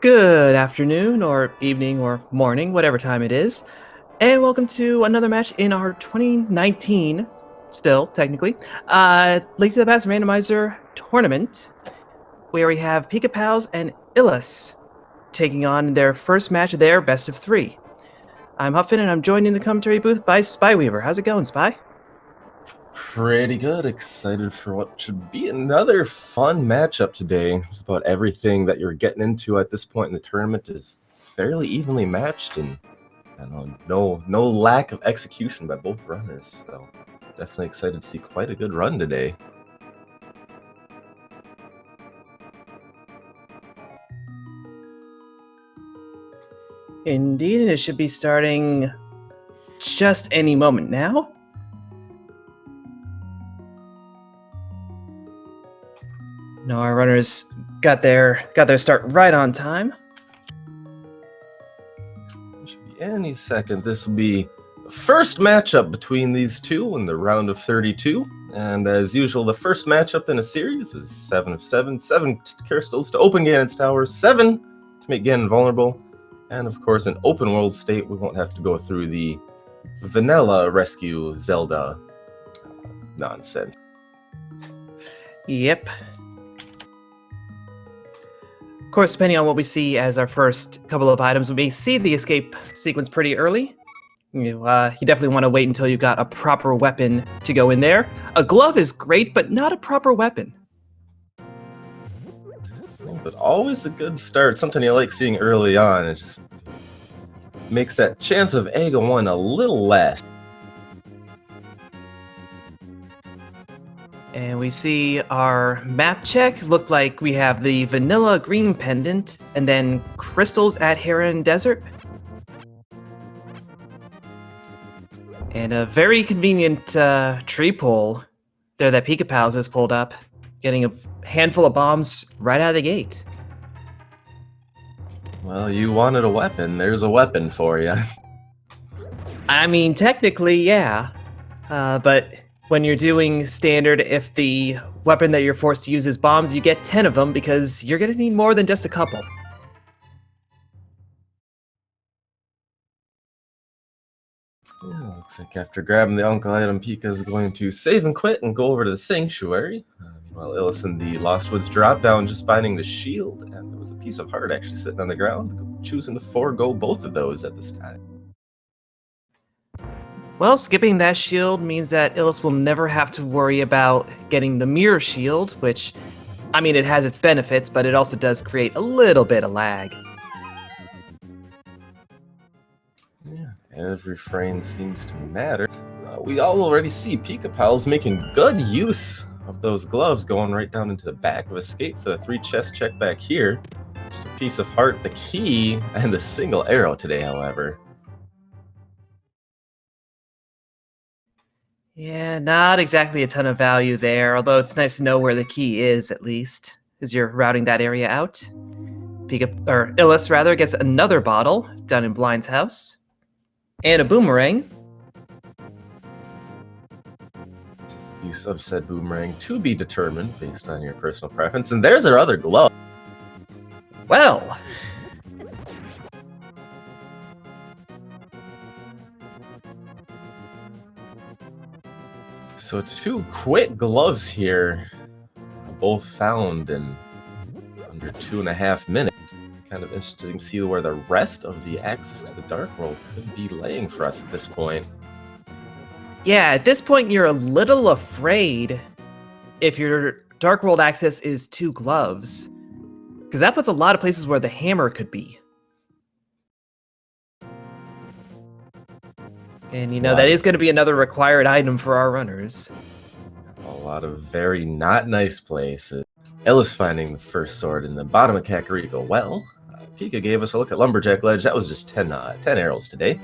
Good afternoon, or evening, or morning, whatever time it is, and welcome to another match in our 2019, still technically, Late to the Past Randomizer tournament, where we have Pikapals and Illus taking on their first match of their best of three. I'm Huffin, and I'm joined in the commentary booth by Spyweaver. How's it going, Spy? Pretty good. Excited for what should be another fun matchup today. It's about everything that you're getting into at this point in the tournament is fairly evenly matched, and I don't know, no lack of execution by both runners. So definitely excited to see quite a good run today. Indeed, and it should be starting just any moment now. No, our runners got their start right on time. It should be any second. This will be the first matchup between these two in the round of 32. And as usual, the first matchup in a series is 7 of 7. 7 crystals to open Ganon's tower, 7 to make Ganon vulnerable. And of course, in open world state, we won't have to go through the vanilla rescue Zelda nonsense. Yep. Of course, depending on what we see as our first couple of items, we may see the escape sequence pretty early. You definitely want to wait until you got a proper weapon to go in there. A glove is great, but not a proper weapon. But always a good start, something you like seeing early on. It just makes that chance of egg on one a little less. And we see our map check. Looked like we have the vanilla green pendant and then crystals at Heron Desert. And a very convenient tree pole there that Pikapals has pulled up, getting a handful of bombs right out of the gate. Well, you wanted a weapon. There's a weapon for you. I mean, technically, yeah. But when you're doing standard, if the weapon that you're forced to use is bombs, you get 10 of them because you're going to need more than just a couple. Yeah, looks like after grabbing the uncle item, Pika is going to save and quit and go over to the sanctuary. Meanwhile, Illus and the Lost Woods drop down, just finding the shield, and there was a piece of heart actually sitting on the ground, choosing to forego both of those at this time. Well, skipping that shield means that Illus will never have to worry about getting the mirror shield, which, I mean, it has its benefits, but it also does create a little bit of lag. Yeah, every frame seems to matter. We all already see Pikapals making good use of those gloves, going right down into the back of escape for the 3 chest check back here. Just a piece of heart, the key, and the single arrow today, however. Yeah, not exactly a ton of value there, although it's nice to know where the key is, at least, as you're routing that area out. Illus, rather, gets another bottle down in Blind's house, and a boomerang. Use of said boomerang to be determined based on your personal preference. And there's our other glove. Well, So 2 quick gloves here, both found in under 2.5 minutes. Kind of interesting to see where the rest of the access to the Dark World could be laying for us at this point. yeah, at this point, you're a little afraid if your Dark World access is 2 gloves, because that puts a lot of places where the hammer could be. And that is going to be another required item for our runners. A lot of very not nice places. Illus finding the first sword in the bottom of Kakariko. Well, Pika gave us a look at Lumberjack Ledge. That was just 10 arrows today.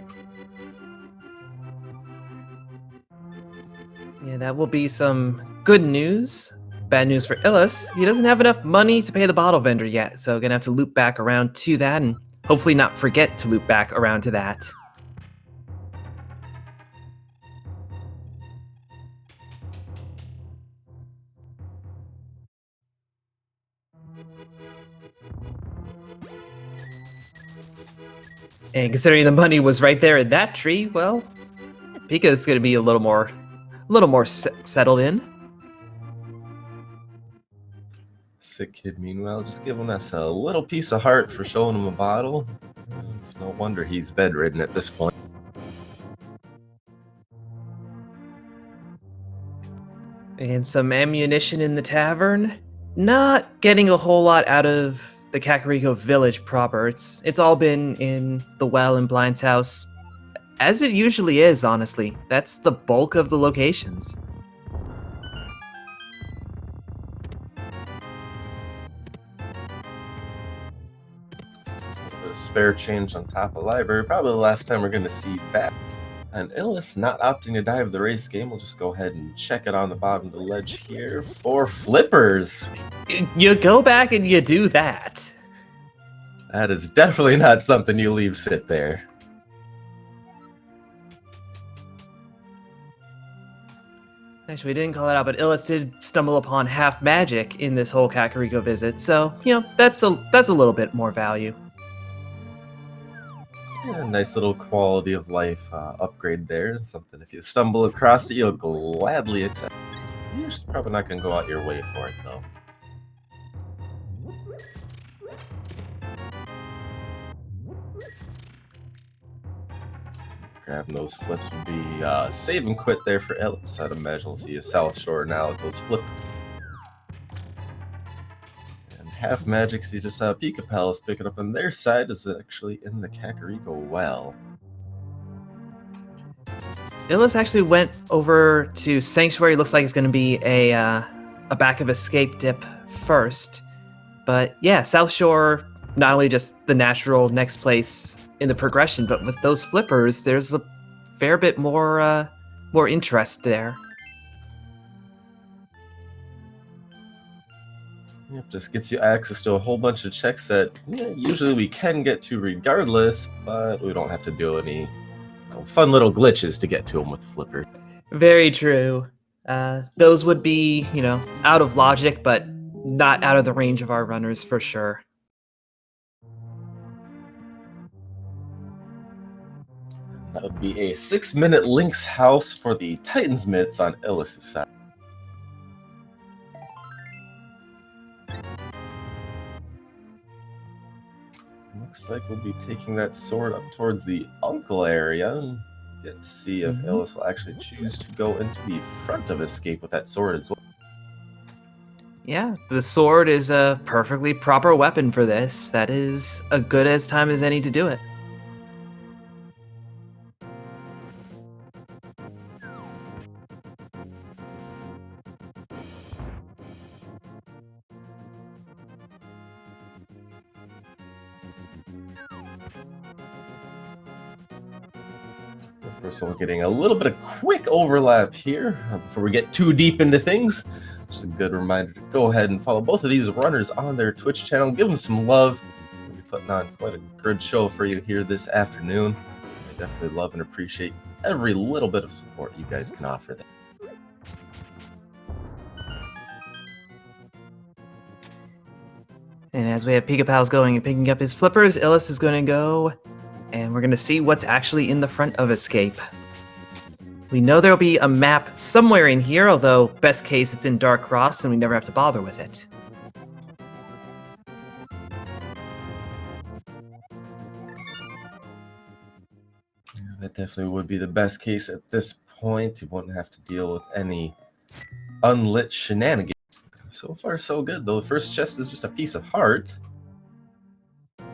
Yeah, that will be some good news. Bad news for Illus. He doesn't have enough money to pay the bottle vendor yet, so gonna have to loop back around to that and hopefully not forget to loop back around to that. And considering the money was right there in that tree, well, Pika's going to be a little more settled in. Sick kid, meanwhile, just giving us a little piece of heart for showing him a bottle. It's no wonder he's bedridden at this point. And some ammunition in the tavern. Not getting a whole lot out of the Kakariko village proper. It's all been in the well in Blind's house, as it usually is, honestly. That's the bulk of the locations. Spare change on top of library. Probably the last time we're going to see that. And Illus not opting to dive the race game. We'll just go ahead and check it on the bottom of the ledge here for flippers. You go back and you do that. That is definitely not something you leave sit there. Actually, we didn't call it out, but Illus did stumble upon half magic in this whole Kakariko visit, so, that's a little bit more value. Yeah, nice little quality of life upgrade there. Something if you stumble across it, you'll gladly accept. You're just probably not going to go out your way for it, though. Grabbing those flips would be save and quit there for Illus. I'd imagine we'll see a South Shore now with those flips. Half magic, so you just saw Pikapals pick it up on their side. Is it actually in the Kakariko well? Illus actually went over to Sanctuary. Looks like it's going to be a back of escape dip first. But yeah, South Shore, not only just the natural next place in the progression, but with those flippers, there's a fair bit more interest there. Yep, just gets you access to a whole bunch of checks that usually we can get to regardless, but we don't have to do any fun little glitches to get to them with the flipper. Very true. Those would be, out of logic, but not out of the range of our runners for sure. That would be a 6-minute Link's House for the Titans Mitts on Illus's side. Looks like we'll be taking that sword up towards the Uncle area and get to see if Illus will actually choose to go into the front of Escape with that sword as well. Yeah, the sword is a perfectly proper weapon for this. That is as good as time as any to do it. Of course, we're getting a little bit of quick overlap here before we get too deep into things. Just a good reminder to go ahead and follow both of these runners on their Twitch channel. Give them some love. We'll be putting on quite a good show for you here this afternoon. I definitely love and appreciate every little bit of support you guys can offer them. And as we have Pikapals going and picking up his flippers, Illus is going to go, and we're going to see what's actually in the front of Escape. We know there'll be a map somewhere in here, although best case it's in Dark Cross and we never have to bother with it. Yeah, that definitely would be the best case at this point. You wouldn't have to deal with any unlit shenanigans. So far, so good, though. The first chest is just a piece of heart. A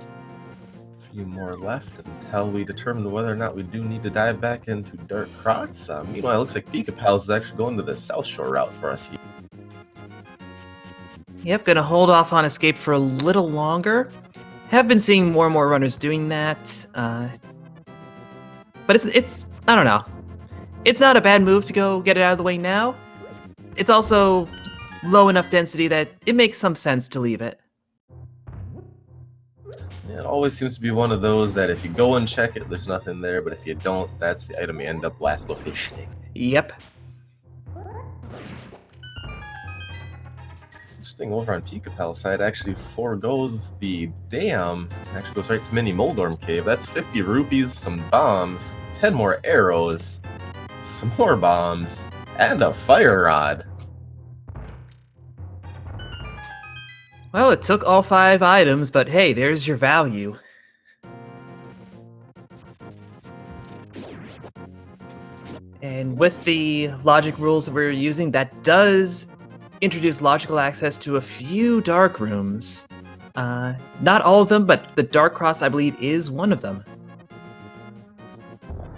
few more left until we determine whether or not we do need to dive back into Dark Cross. Meanwhile, it looks like Pikapals is actually going to the South Shore route for us here. Yep, gonna hold off on Escape for a little longer. Have been seeing more and more runners doing that. But it's I don't know. It's not a bad move to go get it out of the way now. It's also low enough density that it makes some sense to leave it. Yeah, it always seems to be one of those that if you go and check it, there's nothing there, but if you don't, that's the item you end up last locationing. Yep. Just thing over on Pikapals side actually foregoes the dam. Actually goes right to Mini Moldorm Cave. That's 50 rupees, some bombs, 10 more arrows, some more bombs, and a fire rod. Well, it took all 5 items, but hey, there's your value. And with the logic rules that we're using, that does introduce logical access to a few dark rooms. Not all of them, but the Dark Cross, I believe, is one of them.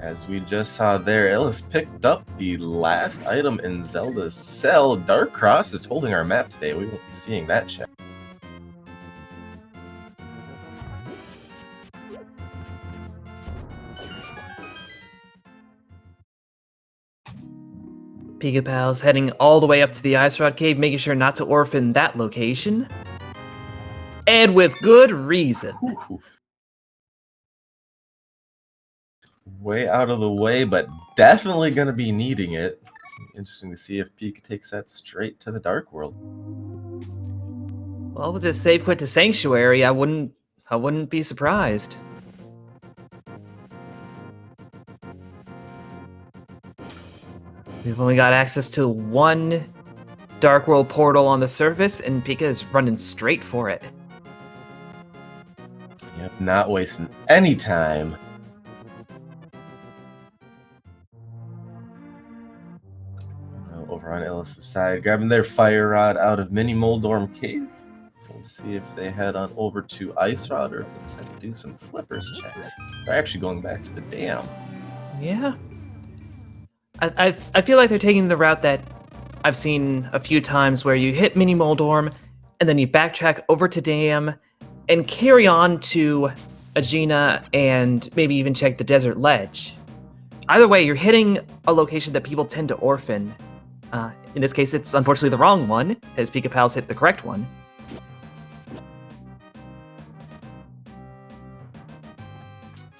As we just saw there, Illus picked up the last item in Zelda's cell. Dark Cross is holding our map today. We won't be seeing that check. Pikapals heading all the way up to the Ice Rod Cave, making sure not to orphan that location. And with good reason. Ooh. Way out of the way, but definitely going to be needing it. Interesting to see if Pika takes that straight to the Dark World. Well, with this save quit to Sanctuary, I wouldn't be surprised. We've only got access to one Dark World portal on the surface, and Pika is running straight for it. Yep, not wasting any time. Over on Illus's side, grabbing their fire rod out of Mini Moldorm Cave. We'll see if they head on over to Ice Rod or if they decide to do some flippers checks. They're actually going back to the dam. Yeah. I feel like they're taking the route that I've seen a few times where you hit Mini Moldorm, and then you backtrack over to Dam, and carry on to Aegina, and maybe even check the Desert Ledge. Either way, you're hitting a location that people tend to orphan. In this case, it's unfortunately the wrong one, as Pikapals hit the correct one.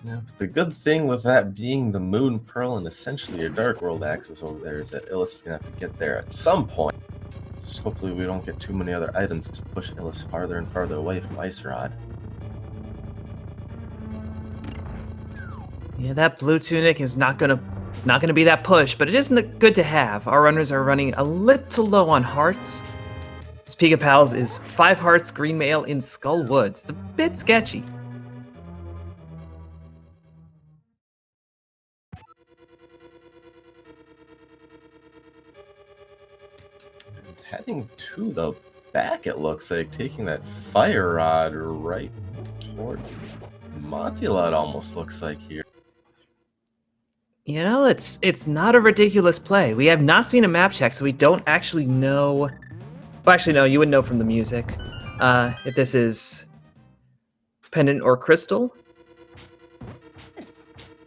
Yeah, but the good thing with that being the Moon Pearl and essentially your Dark World access over there is that Illus is going to have to get there at some point. Just hopefully we don't get too many other items to push Illus farther and farther away from Ice Rod. Yeah, that blue tunic is not gonna be that push, but it is good to have. Our runners are running a little low on hearts. This Pikapals is 5 hearts, green mail in Skull Woods. It's a bit sketchy. Heading to the back, it looks like, taking that fire rod right towards Mothula, it almost looks like here. You know, it's not a ridiculous play. We have not seen a map check, so we don't actually know. Well, actually, no, you would know from the music if this is pendant or crystal.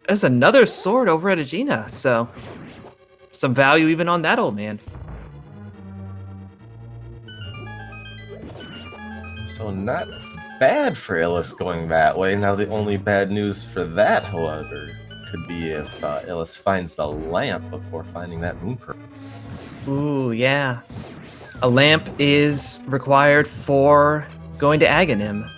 There's another sword over at Aegina, so some value even on that old man. So not bad for Illus going that way. Now the only bad news for that, however, could be if Illus finds the lamp before finding that Moon Pearl. Ooh, yeah. A lamp is required for going to Aghanim.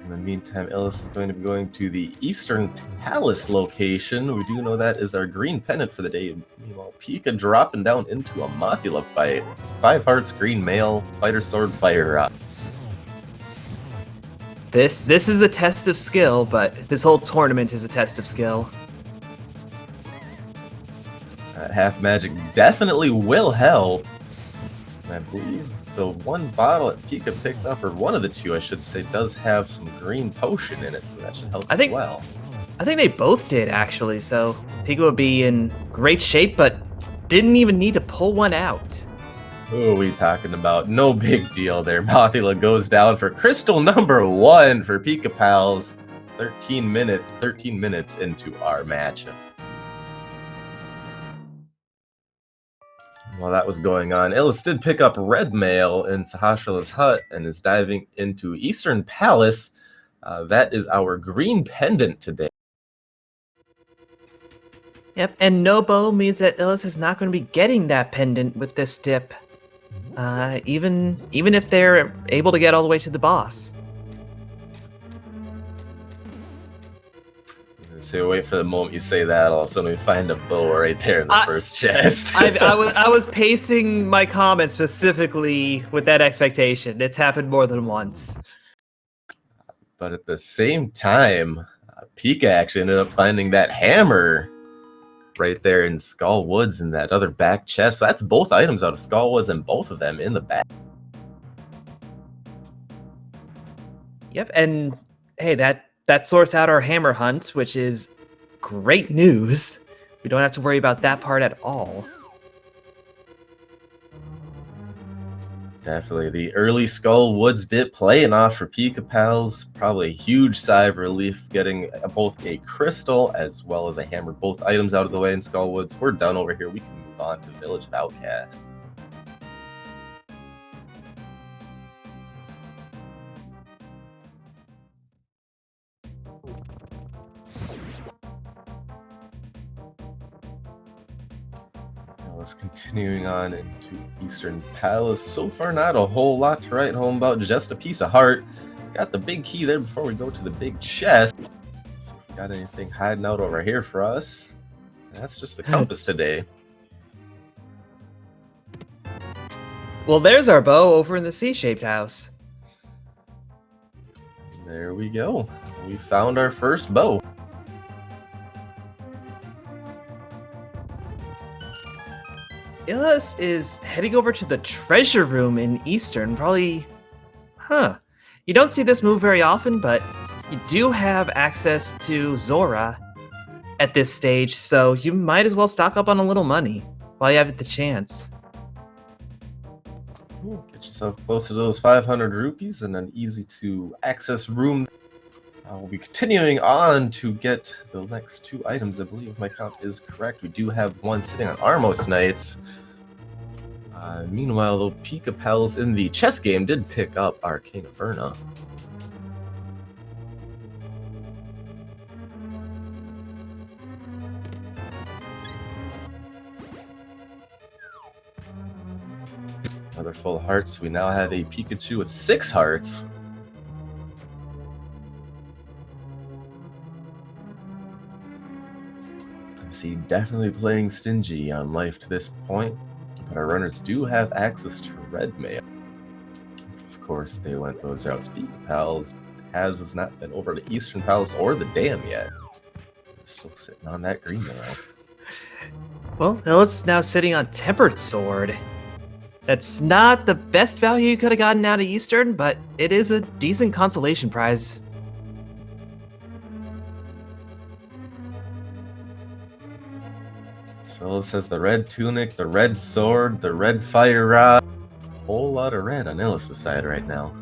In the meantime, Illus is going to be going to the Eastern Palace location. We do know that is our green pennant for the day. Meanwhile, Pika dropping down into a Mothula fight. 5 hearts, green mail, fighter sword, fire rod. This is a test of skill, but this whole tournament is a test of skill. Half magic definitely will help. And I believe the one bottle that Pika picked up, or one of the two, I should say, does have some green potion in it, so that should help as well. I think they both did, actually, so Pika would be in great shape, but didn't even need to pull one out. Who are we talking about? No big deal there. Mothula goes down for crystal number 1 for Pikapals. 13 minutes into our matchup. while that was going on, Illus did pick up red mail in Sahasrala's hut and is diving into Eastern Palace. That is our green pendant today. Yep, and no bow means that Illus is not going to be getting that pendant with this dip. Even if they're able to get all the way to the boss. So wait for the moment you say that, all of a sudden we find a bow right there in the first chest. I was pacing my comments specifically with that expectation. It's happened more than once. But at the same time, Pika actually ended up finding that hammer right there in Skull Woods in that other back chest. So that's both items out of Skull Woods and both of them in the back. Yep, and hey, that sorts out our hammer hunt, which is great news. We don't have to worry about that part at all. Definitely. The early Skull Woods dip playing off for Pikapals. Probably a huge sigh of relief getting both a crystal as well as a hammer. Both items out of the way in Skull Woods. We're done over here. We can move on to Village of Outcasts. Continuing on into Eastern Palace. So far, not a whole lot to write home about. Just a piece of heart. Got the big key there before we go to the big chest. So if we got anything hiding out over here for us, that's just the compass today. Well, there's our bow over in the C-shaped house. There we go. We found our first bow. Illus is heading over to the treasure room in Eastern, probably... You don't see this move very often, but you do have access to Zora at this stage, so you might as well stock up on a little money while you have the chance. Get yourself close to those 500 rupees and an easy-to-access room. We'll be continuing on to get the next two items. I believe my count is correct. We do have one sitting on Armos Knights. Meanwhile, though, Pikapals in the chess game did pick up Arcana Verna. Another full hearts. We now have a Pikachu with 6 hearts. See, definitely playing stingy on life to this point, but our runners do have access to red mail. Of course, they went those routes. Pikapals has not been over to Eastern Palace or the Dam yet. Still sitting on that green mail. Well, Illus is now sitting on Tempered Sword. That's not the best value you could have gotten out of Eastern, but it is a decent consolation prize. Illus has the red tunic, the red sword, the red fire rod. A whole lot of red on Illus's side right now.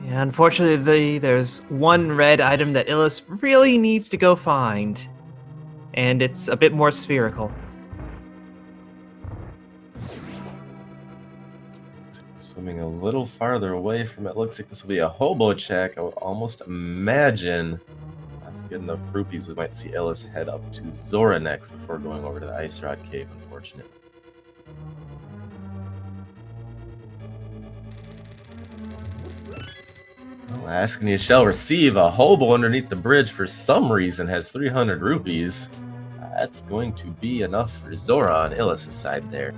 Yeah, unfortunately, there's one red item that Illus really needs to go find, and it's a bit more spherical. Swimming a little farther away from it. Looks like this will be a hobo check. I would almost imagine, after getting enough rupees, we might see Illus head up to Zora next before going over to the Ice Rod Cave, unfortunately. Well, asking you shall receive. A hobo underneath the bridge for some reason has 300 rupees. That's going to be enough for Zora on Illus's side there.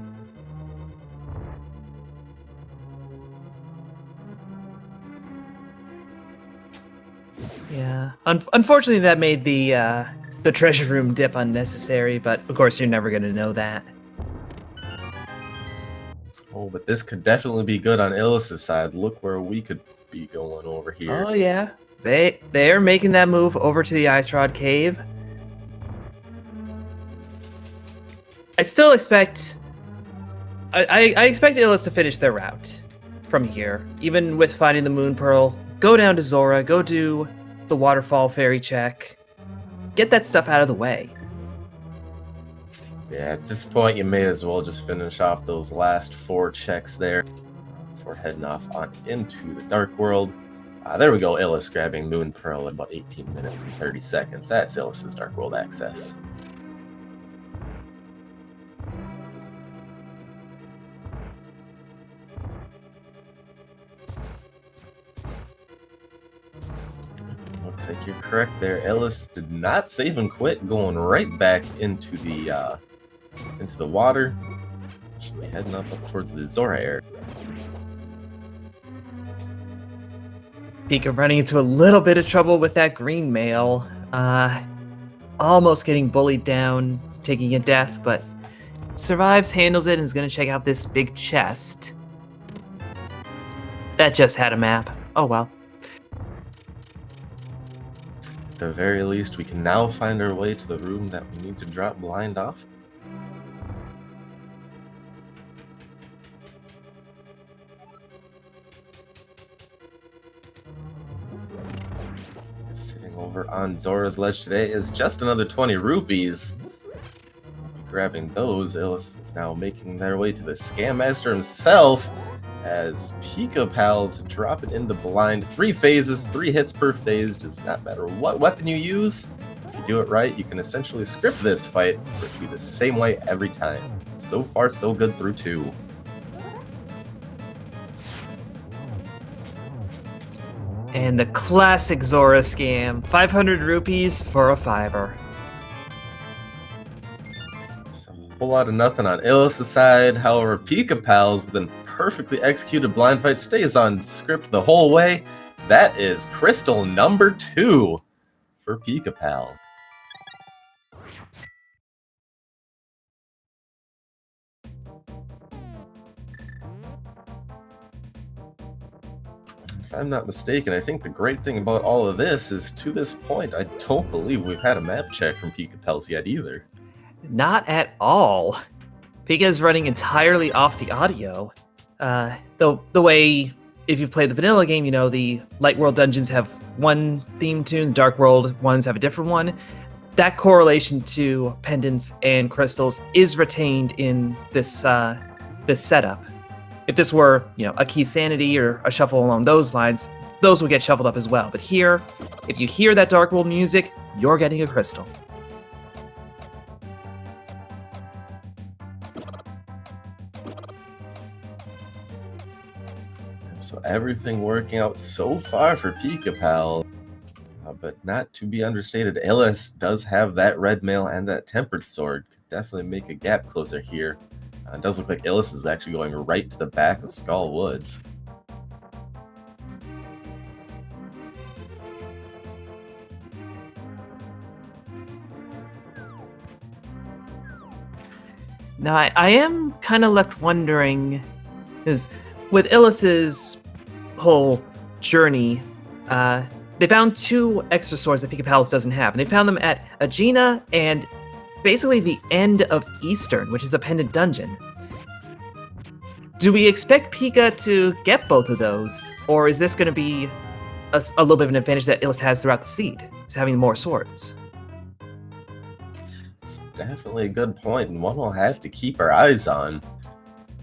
Yeah, unfortunately that made the treasure room dip unnecessary, but of course you're never going to know that. Oh, but this could definitely be good on Illus's side. Look where we could be going over here. Oh yeah, they're making that move over to the Ice Rod Cave. I still expect... I expect Illus to finish their route from here. Even with finding the Moon Pearl, go down to Zora, go do the Waterfall Fairy check. Get that stuff out of the way. Yeah, at this point, you may as well just finish off those last 4 checks there before heading off on into the Dark World. There we go, Illus grabbing Moon Pearl in about 18 minutes and 30 seconds. That's Illus's Dark World access. Looks like you're correct there. Illus did not save and quit, going right back into the water. Should be heading up towards the Zora area. Pika running into a little bit of trouble with that green mail. Almost getting bullied down, taking a death, but survives, handles it, and is going to check out this big chest. That just had a map. Oh well. At the very least, we can now find our way to the room that we need to drop blind off. Sitting over on Zora's ledge today is just another 20 rupees. Grabbing those, Illus is now making their way to the Scam Master himself as Pikapals drop it into blind. 3 phases, 3 hits per phase. Does not matter what weapon you use. If you do it right, you can essentially script this fight for it to be the same way every time. So far, so good through 2. And the classic Zora scam. 500 rupees for a 5er. A whole lot of nothing on Illus's side. However, Pikapals with a perfectly executed blind fight stays on script the whole way. That is crystal number 2 for Pikapals. If I'm not mistaken, I think the great thing about all of this is, to this point, I don't believe we've had a map check from Pikapals yet either. Not at all. Pika is running entirely off the audio. The way, if you've played the vanilla game, you know the Light World dungeons have one theme tune, Dark World ones have a different one. That correlation to pendants and crystals is retained in this this setup. If this were, a key sanity or a shuffle along those lines, those would get shuffled up as well. But here, if you hear that Dark World music, you're getting a crystal. So everything working out so far for Pikapals, but not to be understated, Illus does have that red mail and that tempered sword. Could definitely make a gap closer here. It does look like Illus is actually going right to the back of Skull Woods. Now, I am kind of left wondering, because with Illus's whole journey, they found 2 extra swords that Pikapals doesn't have, and they found them at Aegina and basically the end of Eastern, which is a pendant dungeon. Do we expect Pika to get both of those, or is this going to be a little bit of an advantage that Illus has throughout the seed, is having more swords? It's definitely a good point, and one we'll have to keep our eyes on.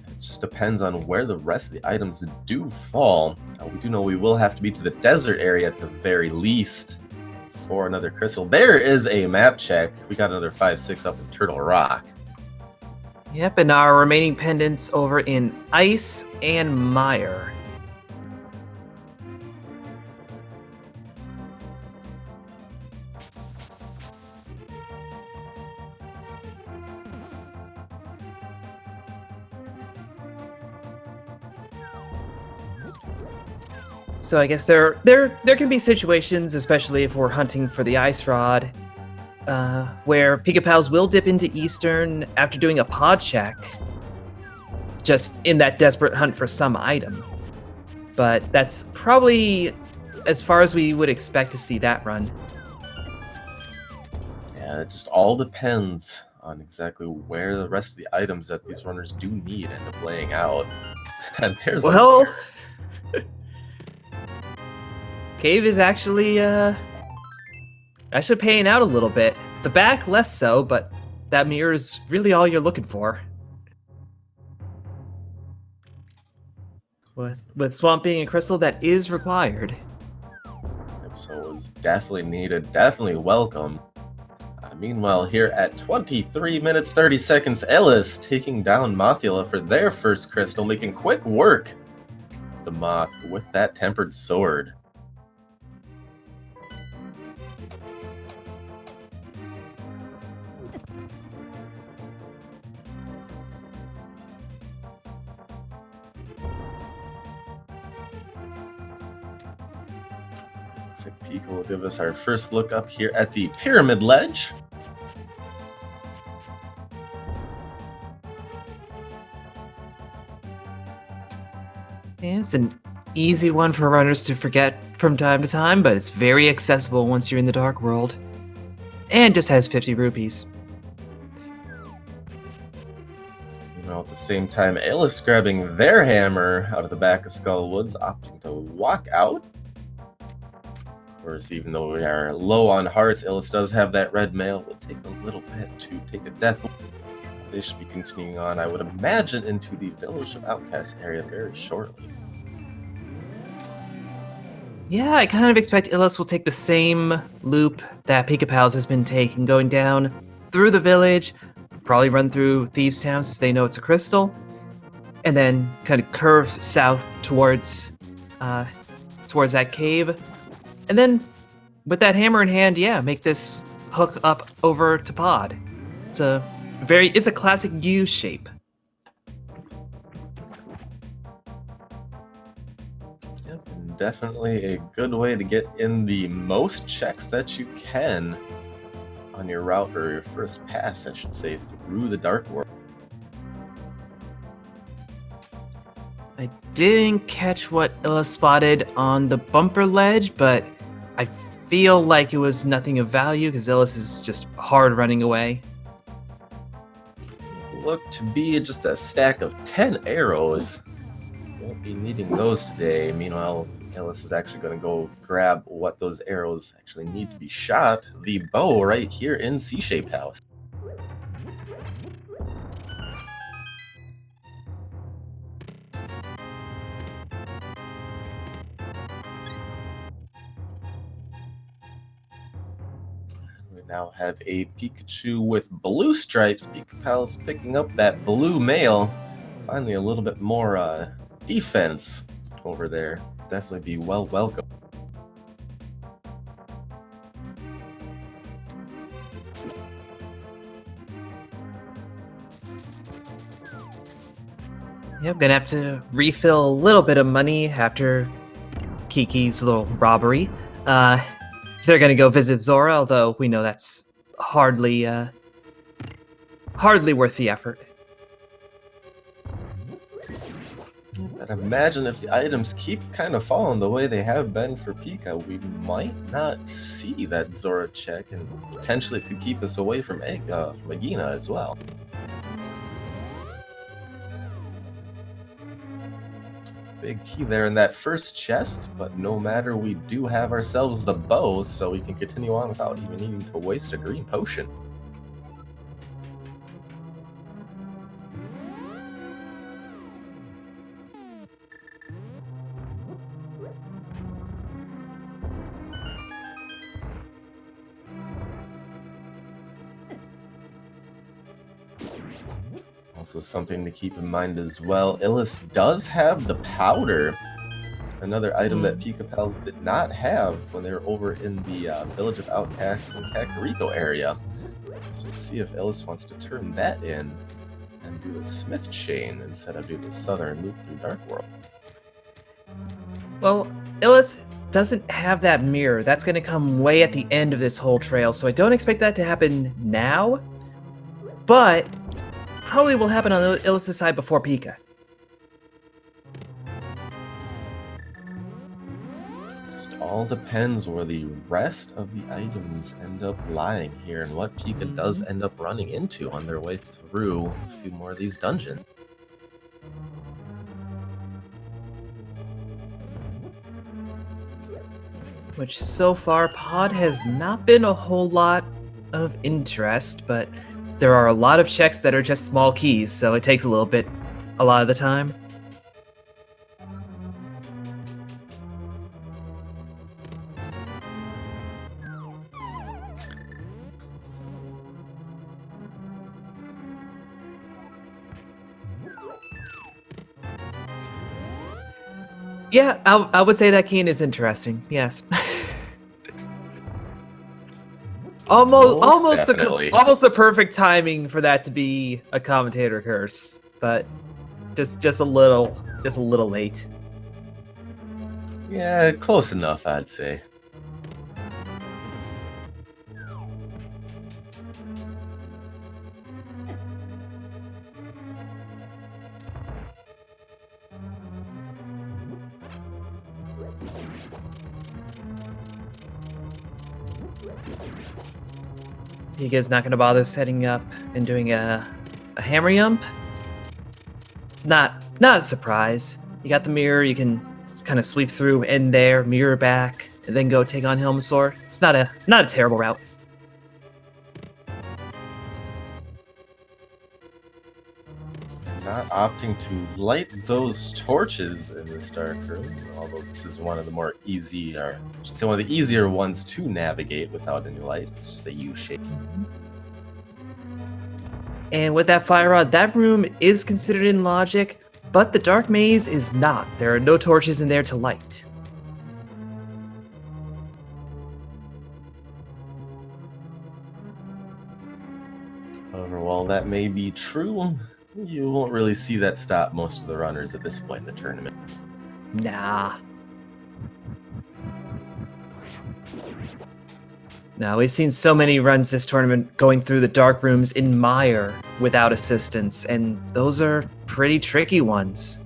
It just depends on where the rest of the items do fall. We do know we will have to be to the desert area at the very least for another crystal. There is a map check. We got another 5-6 up in Turtle Rock. Yep, and our remaining pendants over in Ice and Mire. So I guess there can be situations, especially if we're hunting for the Ice Rod, where Pikapals will dip into Eastern after doing a pod check, just in that desperate hunt for some item. But that's probably as far as we would expect to see that run. Yeah, it just all depends on exactly where the rest of the items that these runners do need end up laying out. And there's Cave is actually paying out a little bit. The back, less so, but that mirror is really all you're looking for. With Swamp being a crystal, that is required. So it was definitely needed, definitely welcome. Meanwhile, here at 23 minutes 30 seconds, Illus taking down Mothula for their first crystal, making quick work of the Moth with that tempered sword. Looks like Pika will give us our first look up here at the Pyramid Ledge. Yeah, it's an easy one for runners to forget from time to time, but it's very accessible once you're in the Dark World. And just has 50 rupees. At the same time, Illus grabbing their hammer out of the back of Skull Woods, opting to walk out. Of course, even though we are low on hearts, Illus does have that red mail. It will take a little bit to take a death. They should be continuing on, I would imagine, into the Village of Outcasts area very shortly. Yeah, I kind of expect Illus will take the same loop that Pikapals has been taking, going down through the village, probably run through Thieves' Town since they know it's a crystal, and then kind of curve south towards that cave. And then, with that hammer in hand, yeah, make this hook up over to Pod. It's a classic U shape. Yep, and definitely a good way to get in the most checks that you can on your route, or your first pass, I should say, through the Dark World. I didn't catch what Illus spotted on the bumper ledge, but I feel like it was nothing of value because Illus is just hard running away. Look to be just a stack of 10 arrows. Won't be needing those today. Meanwhile, Illus is actually going to go grab what those arrows actually need to be shot. The bow right here in C-shaped house. We now have a Pikachu with blue stripes. Pikapals picking up that blue mail. Finally a little bit more defense over there. Definitely be well welcome. Yeah, I'm gonna have to refill a little bit of money after Kiki's little robbery. They're gonna go visit Zora, although we know that's hardly worth the effort. I'd imagine if the items keep kind of falling the way they have been for Pika, we might not see that Zora check, and potentially it could keep us away from Agina as well. Big key there in that first chest, but no matter, we do have ourselves the bow, so we can continue on without even needing to waste a green potion. Also something to keep in mind as well, Illus does have the powder, another item that Pikapals did not have when they were over in the Village of Outcasts in Kakariko area. So we'll see if Illus wants to turn that in and do the Smith Chain instead of do the Southern Loop through Dark World. Well, Illus doesn't have that mirror. That's going to come way at the end of this whole trail, so I don't expect that to happen now, but probably will happen on Illus's side before Pika. Just all depends where the rest of the items end up lying here and what Pika does end up running into on their way through a few more of these dungeons. Which so far, Pod has not been a whole lot of interest, but there are a lot of checks that are just small keys, so it takes a lot of the time. Yeah, I would say that keying is interesting. Yes. almost definitely. almost the perfect timing for that to be a commentator curse, but just a little late. Yeah, close enough, I'd say. You guys not gonna bother setting up and doing a hammer yump? Not a surprise. You got the mirror, you can just kind of sweep through in there, mirror back, and then go take on Helmasaur. It's not a terrible route. Not opting to light those torches in this dark room, although this is one of the more easy, or I should say one of the easier ones to navigate without any light. It's just a U shape. And with that fire rod, that room is considered in logic, but the dark maze is not. There are no torches in there to light. However, while that may be true, you won't really see that stop most of the runners at this point in the tournament. Nah. No, we've seen so many runs this tournament going through the dark rooms in Mire without assistance, and those are pretty tricky ones.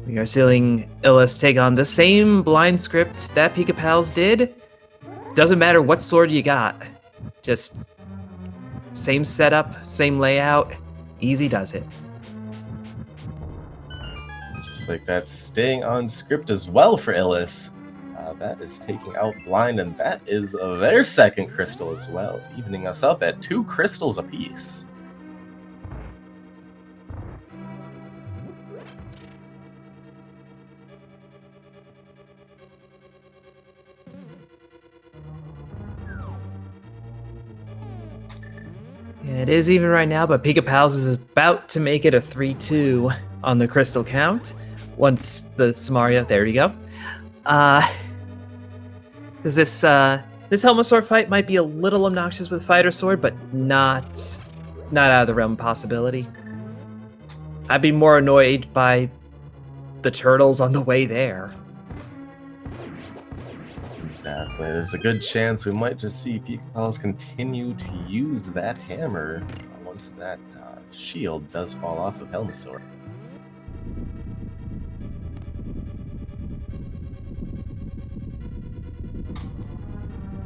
We are seeing Illus take on the same blind script that Pikapals did. Doesn't matter what sword you got. Just same setup, same layout, easy does it. Just like that, staying on script as well for Illus. That is taking out blind, and that is their second crystal as well, evening us up at 2 crystals apiece. It is even right now, but Pikapals is about to make it a 3-2 on the crystal count. Once the Samaria, there you go. Because this Helmasaur fight might be a little obnoxious with Fighter Sword, but not out of the realm of possibility. I'd be more annoyed by the turtles on the way there. Definitely. There's a good chance we might just see Pikapals continue to use that hammer once that shield does fall off of Helmasaur.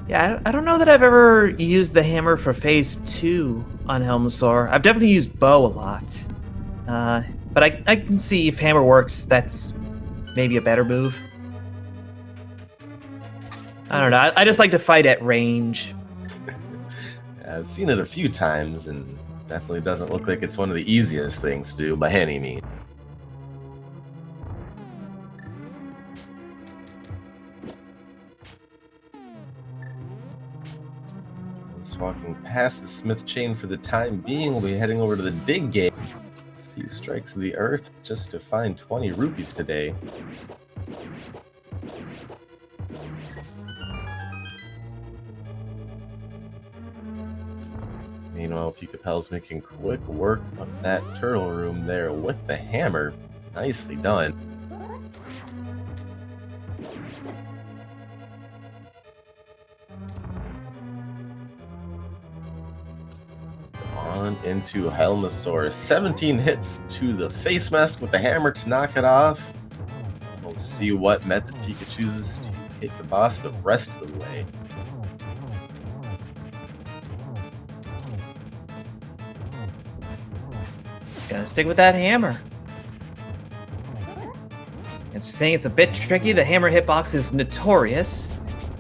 Yeah, I don't know that I've ever used the hammer for phase 2 on Helmasaur. I've definitely used bow a lot. But I can see if hammer works, that's maybe a better move. I don't know. I just like to fight at range. I've seen it a few times, and definitely doesn't look like it's one of the easiest things to do by any means. Walking past the Smith chain for the time being, we'll be heading over to the dig gate. A few strikes of the earth just to find 20 rupees today. Meanwhile, Pikapals making quick work of that turtle room there with the hammer. Nicely done. On into Helmasaur. 17 hits to the face mask with the hammer to knock it off. We'll see what method Pika chooses to take the boss the rest of the way. Gonna stick with that hammer. As saying it's a bit tricky, the hammer hitbox is notorious.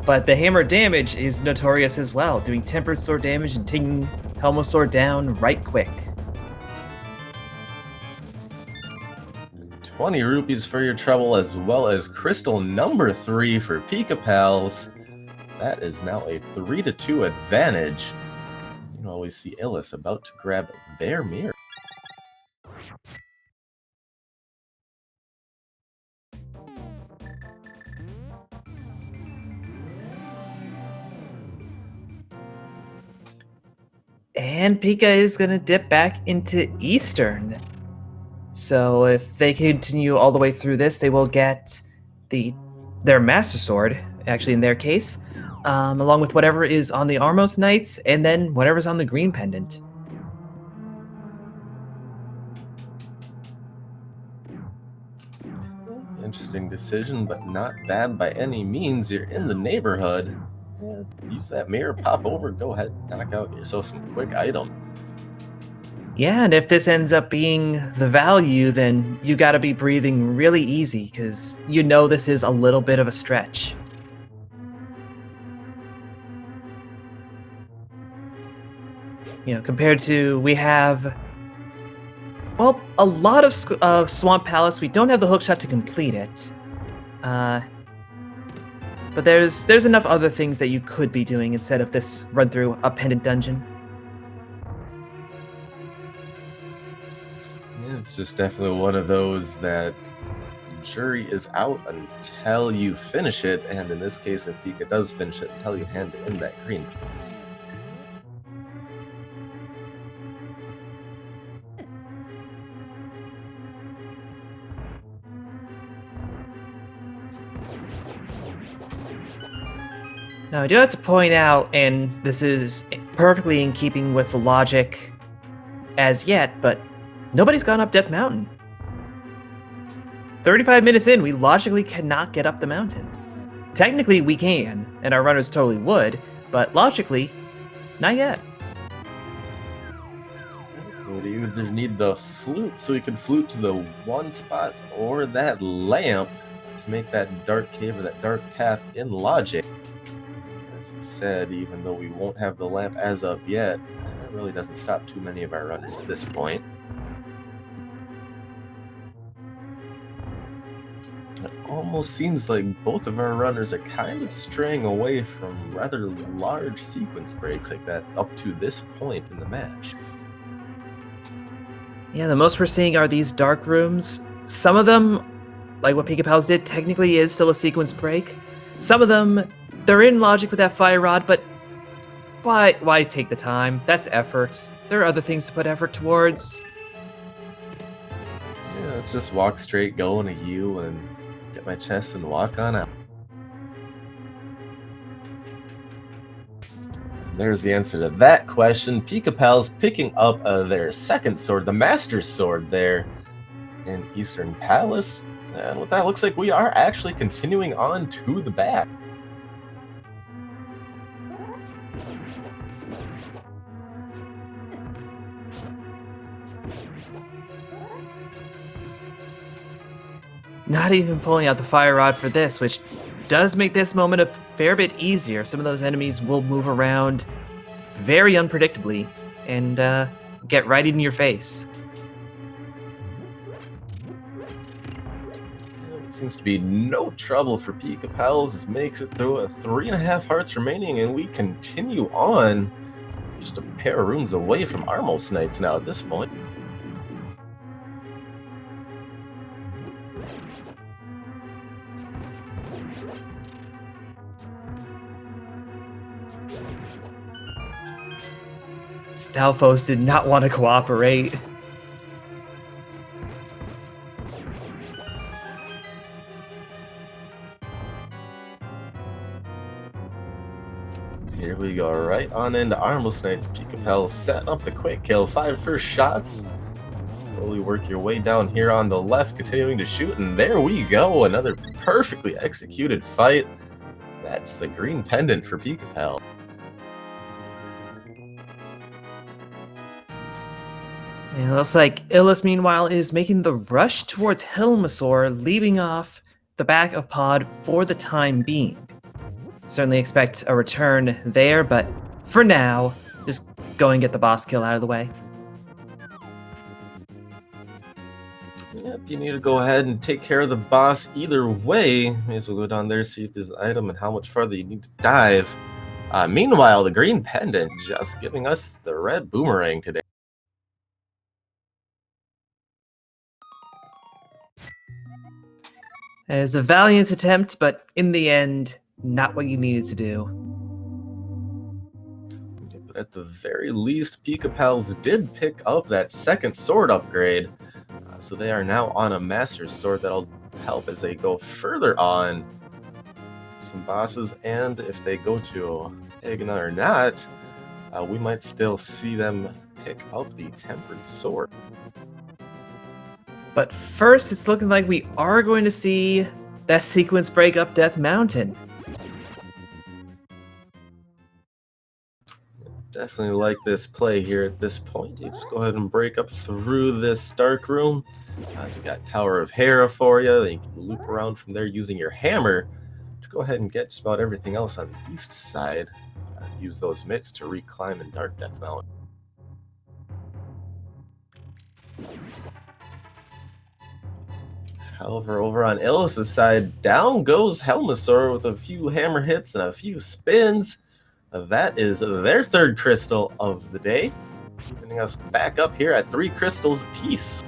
But the hammer damage is notorious as well, doing tempered sword damage and taking Helmosaur down right quick. 20 rupees for your trouble, as well as crystal number 3 for Pikapals. That is now a 3-2 advantage. You can always see Illus about to grab their mirror. And Pika is going to dip back into Eastern. So if they continue all the way through this, they will get their Master Sword, actually in their case, along with whatever is on the Armos Knights, and then whatever's on the Green Pendant. Interesting decision, but not bad by any means. You're in the neighborhood. Yeah, use that mirror, pop over, go ahead, knock out yourself some quick item. Yeah, and if this ends up being the value, then you gotta be breathing really easy, because you know this is a little bit of a stretch. Compared to, we have, well, a lot of Swamp Palace. We don't have the hookshot to complete it. But there's enough other things that you could be doing instead of this run through a pendant dungeon. Yeah, it's just definitely one of those that jury is out until you finish it, and in this case, if Pika does finish it, until you hand in that green. Now, I do have to point out, and this is perfectly in keeping with the logic as yet, but nobody's gone up Death Mountain. 35 minutes in, we logically cannot get up the mountain. Technically, we can, and our runners totally would, but logically, not yet. Would either need the flute so we can flute to the one spot, or that lamp to make that dark cave or that dark path in logic. As I said, even though we won't have the lamp as of yet, that really doesn't stop too many of our runners at this point. It almost seems like both of our runners are kind of straying away from rather large sequence breaks like that up to this point in the match. Yeah, the most we're seeing are these dark rooms. Some of them, like what Pikapals did, technically is still a sequence break. Some of them, they're in logic with that fire rod, but why take the time? That's effort. There are other things to put effort towards. Yeah, let's just walk straight, go in a U, and get my chest and walk on out. There's the answer to that question. Pikapals picking up their second sword, the Master's Sword there in Eastern Palace. And what that looks like, we are actually continuing on to the back. Not even pulling out the fire rod for this, which does make this moment a fair bit easier. Some of those enemies will move around very unpredictably and get right in your face. It seems to be no trouble for Pikapals. It makes it through a 3.5 hearts remaining, and we continue on just a pair of rooms away from Armos Knights now at this point. Stalfos did not want to cooperate. Here we go, right on into Armos Knights. Pikapals setting up the quick kill. 5 first shots. Slowly work your way down here on the left, continuing to shoot, and there we go. Another perfectly executed fight. That's the green pendant for Pikapals. It looks like Illus, meanwhile, is making the rush towards Helmosaur, leaving off the back of Pod for the time being. certainly expect a return there, but for now, just go and get the boss kill out of the way. Yep, you need to go ahead and take care of the boss either way. May as well go down there, see if there's an item and how much farther you need to dive. Meanwhile, the green pendant just giving us the red boomerang today. It was a valiant attempt, but in the end, not what you needed to do. But at the very least, Pikapals did pick up that second sword upgrade. So they are now on a Master Sword that'll help as they go further on some bosses. And if they go to Agna or not, we might still see them pick up the Tempered Sword. But first, it's looking like we are going to see that sequence break up Death Mountain. Definitely like this play here at this point. You just go ahead and break up through this dark room. You got Tower of Hera for you. Then you can loop around from there using your hammer to go ahead and get just about everything else on the east side. Use those mitts to reclimb in Dark Death Mountain. However, over on Illus's side, down goes Helmasaur with a few hammer hits and a few spins. That is their third crystal of the day, keeping us back up here at 3 crystals apiece.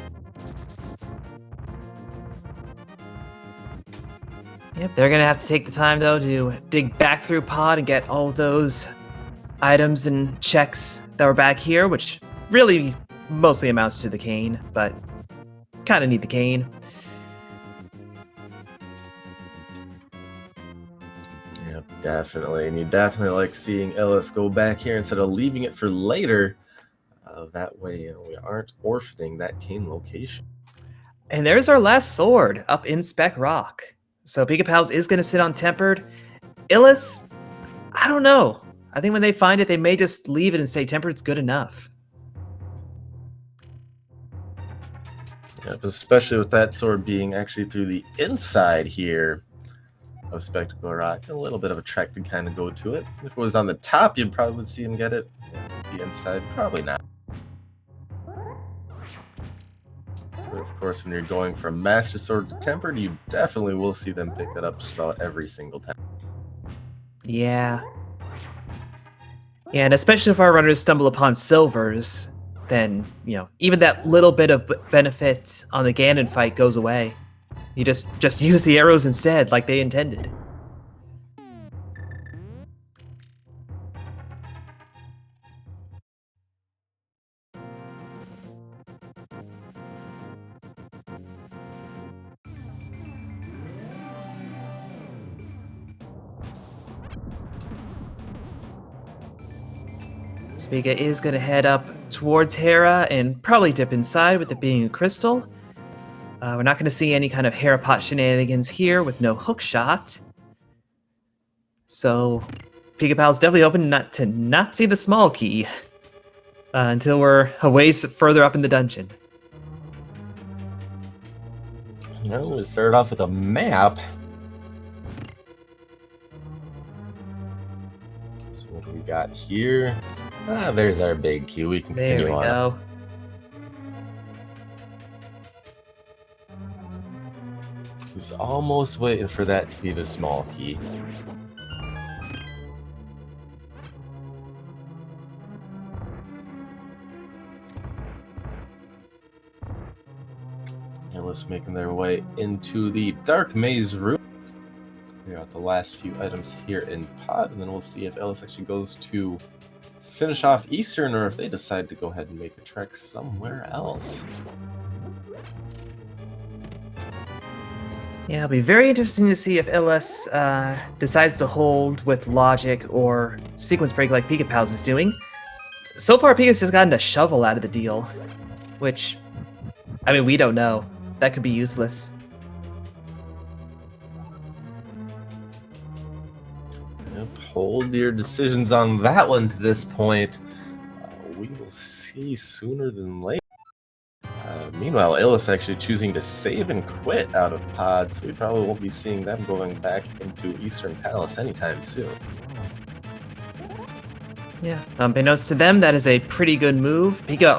Yep, they're going to have to take the time, though, to dig back through Pod and get all those items and checks that were back here, which really mostly amounts to the cane, but kind of need the cane. Yep, definitely. And you definitely like seeing Illus go back here instead of leaving it for later. That way, we aren't orphaning that cane location. And there's our last sword up in Spec Rock. So Pikapals is going to sit on Tempered. Illus, I don't know. I think when they find it, they may just leave it and say Tempered's good enough. Yep, especially with that sword being actually through the inside here of Spectacle Rock. A little bit of a trek to kind of go to it. If it was on the top, you'd probably see him get it. The inside, probably not. But of course, when you're going from Master Sword to Tempered, you definitely will see them pick that up just about every single time. Yeah. And especially if our runners stumble upon silvers, then, even that little bit of benefit on the Ganon fight goes away. You just use the arrows instead, like they intended. Spiga is going to head up towards Hera and probably dip inside with it being a crystal. We're not going to see any kind of Hera pot shenanigans here with no hook shot. So Pikapal's definitely hoping not to see the small key until we're a ways further up in the dungeon. Well, we start off with a map. So what do we got here? There's our big key. We can continue on. There we go. He's almost waiting for that to be the small key. Illus making their way into the dark maze room. We got the last few items here in Pod, and then we'll see if Illus actually goes to finish off Eastern or if they decide to go ahead and make a trek somewhere else. Yeah, it'll be very interesting to see if Illus decides to hold with logic or sequence break like Pikapals is doing. So far, Pika's just gotten a shovel out of the deal, which, we don't know. That could be useless. Yep, hold your decisions on that one to this point. We will see sooner than later. Meanwhile, Illus actually choosing to save and quit out of pod, so we probably won't be seeing them going back into Eastern Palace anytime soon. Yeah, unbeknownst to them, that is a pretty good move. Pika,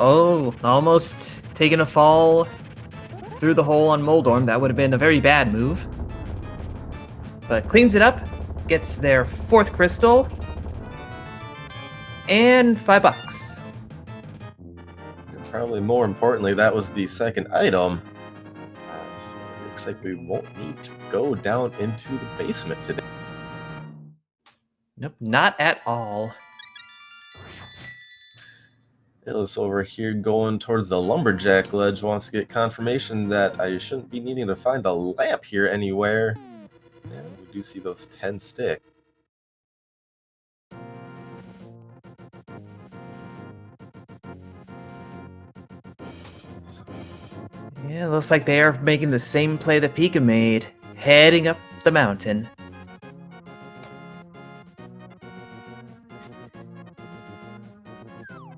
almost taking a fall through the hole on Moldorm. That would have been a very bad move. But cleans it up, gets their 4th crystal, and $5. And probably more importantly, that was the 2nd item. So it looks like we won't need to go down into the basement today. Nope, not at all. Illus over here going towards the lumberjack ledge wants to get confirmation that I shouldn't be needing to find a lamp here anywhere. And we do see those 10 sticks. Yeah, looks like they are making the same play that Pika made, heading up the mountain.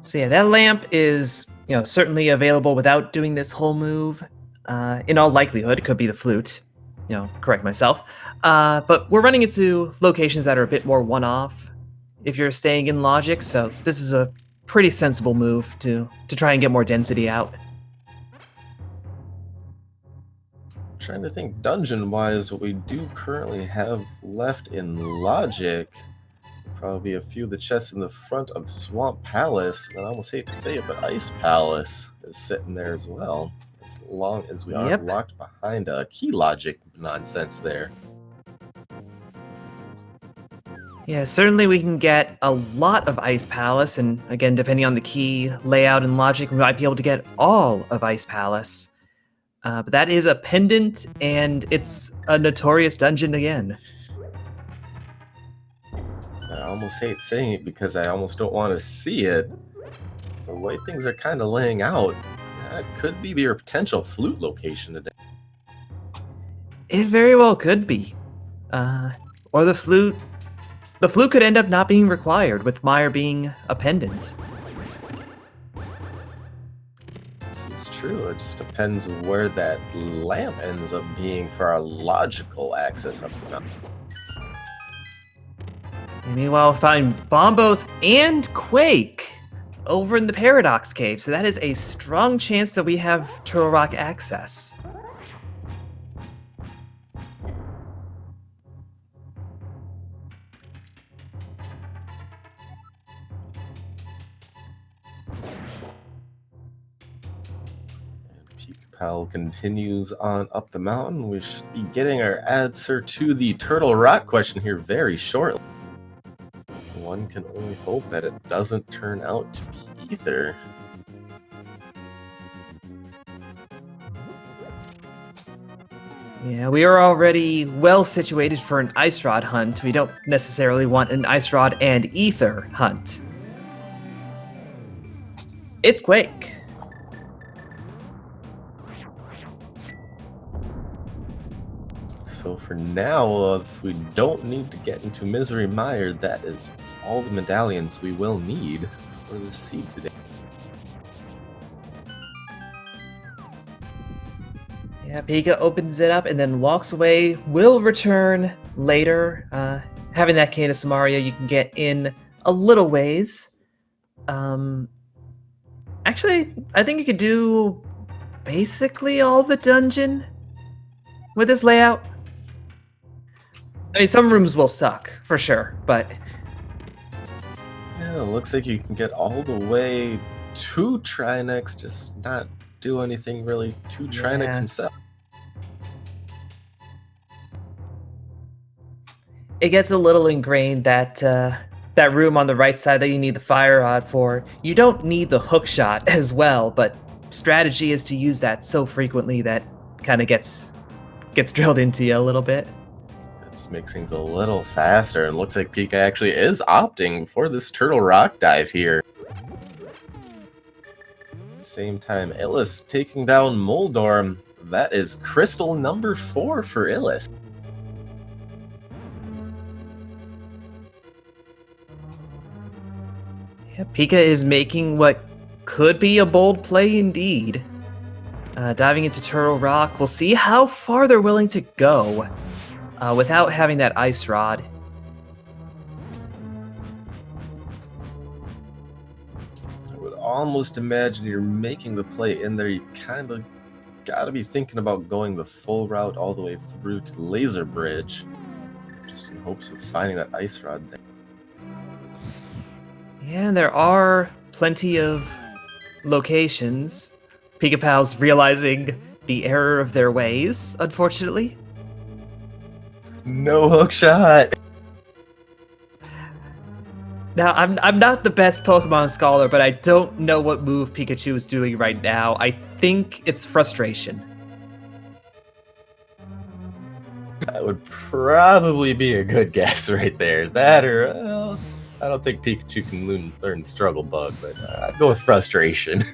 So yeah, that lamp is, certainly available without doing this whole move. In all likelihood, it could be the flute. Correct myself. But we're running into locations that are a bit more one-off if you're staying in logic, so this is a pretty sensible move to try and get more density out. Trying to think dungeon-wise, what we do currently have left in logic. Probably a few of the chests in the front of Swamp Palace. And I almost hate to say it, but Ice Palace is sitting there as well. As long as we aren't locked behind a key logic nonsense there. Yeah, certainly we can get a lot of Ice Palace, and again, depending on the key layout and logic, we might be able to get all of Ice Palace. But that is a pendant, and it's a notorious dungeon again. I almost hate saying it because I almost don't want to see it. The way things are kind of laying out, that could be your potential flute location today. It very well could be. Or the flute. The flute could end up not being required, with Meyer being a pendant. This is true. It just depends where that lamp ends up being for our logical access up the mountain. And meanwhile, find Bombos and Quake over in the Paradox Cave, so that is a strong chance that we have Turtle Rock access. Pikapal continues on up the mountain. We should be getting our answer to the Turtle Rock question here very shortly. One can only hope that it doesn't turn out to be ether. Yeah, we are already well situated for an Ice Rod hunt. We don't necessarily want an Ice Rod and Ether hunt. It's Quake. So for now, if we don't need to get into Misery Mire, that is all the medallions we will need for the seed today. Yeah, Pika opens it up and then walks away. Will return later. Having that Cane of Samaria, you can get in a little ways. Actually, I think you could do basically all the dungeon with this layout. I mean, some rooms will suck, for sure, but... Yeah, it looks like you can get all the way to Trinex, just not do anything really to Trinex himself. It gets a little ingrained that that room on the right side that you need the fire rod for. You don't need the hook shot as well, but strategy is to use that so frequently that kind of gets drilled into you a little bit. Just makes things a little faster, and looks like Pika actually is opting for this Turtle Rock dive here. At the same time, Illus taking down Moldorm. That is crystal number 4 for Illus. Yeah, Pika is making what could be a bold play indeed. Diving into Turtle Rock, we'll see how far they're willing to go without having that ice rod. I would almost imagine you're making the play in there. You kind of got to be thinking about going the full route all the way through to Laser Bridge, just in hopes of finding that ice rod there. Yeah, and there are plenty of locations. Pikapals realizing the error of their ways, unfortunately. No hook shot. Now, I'm not the best Pokemon scholar, but I don't know what move Pikachu is doing right now. I think it's frustration. That would probably be a good guess right there. That or, well, I don't think Pikachu can learn Struggle Bug, but I'd go with frustration.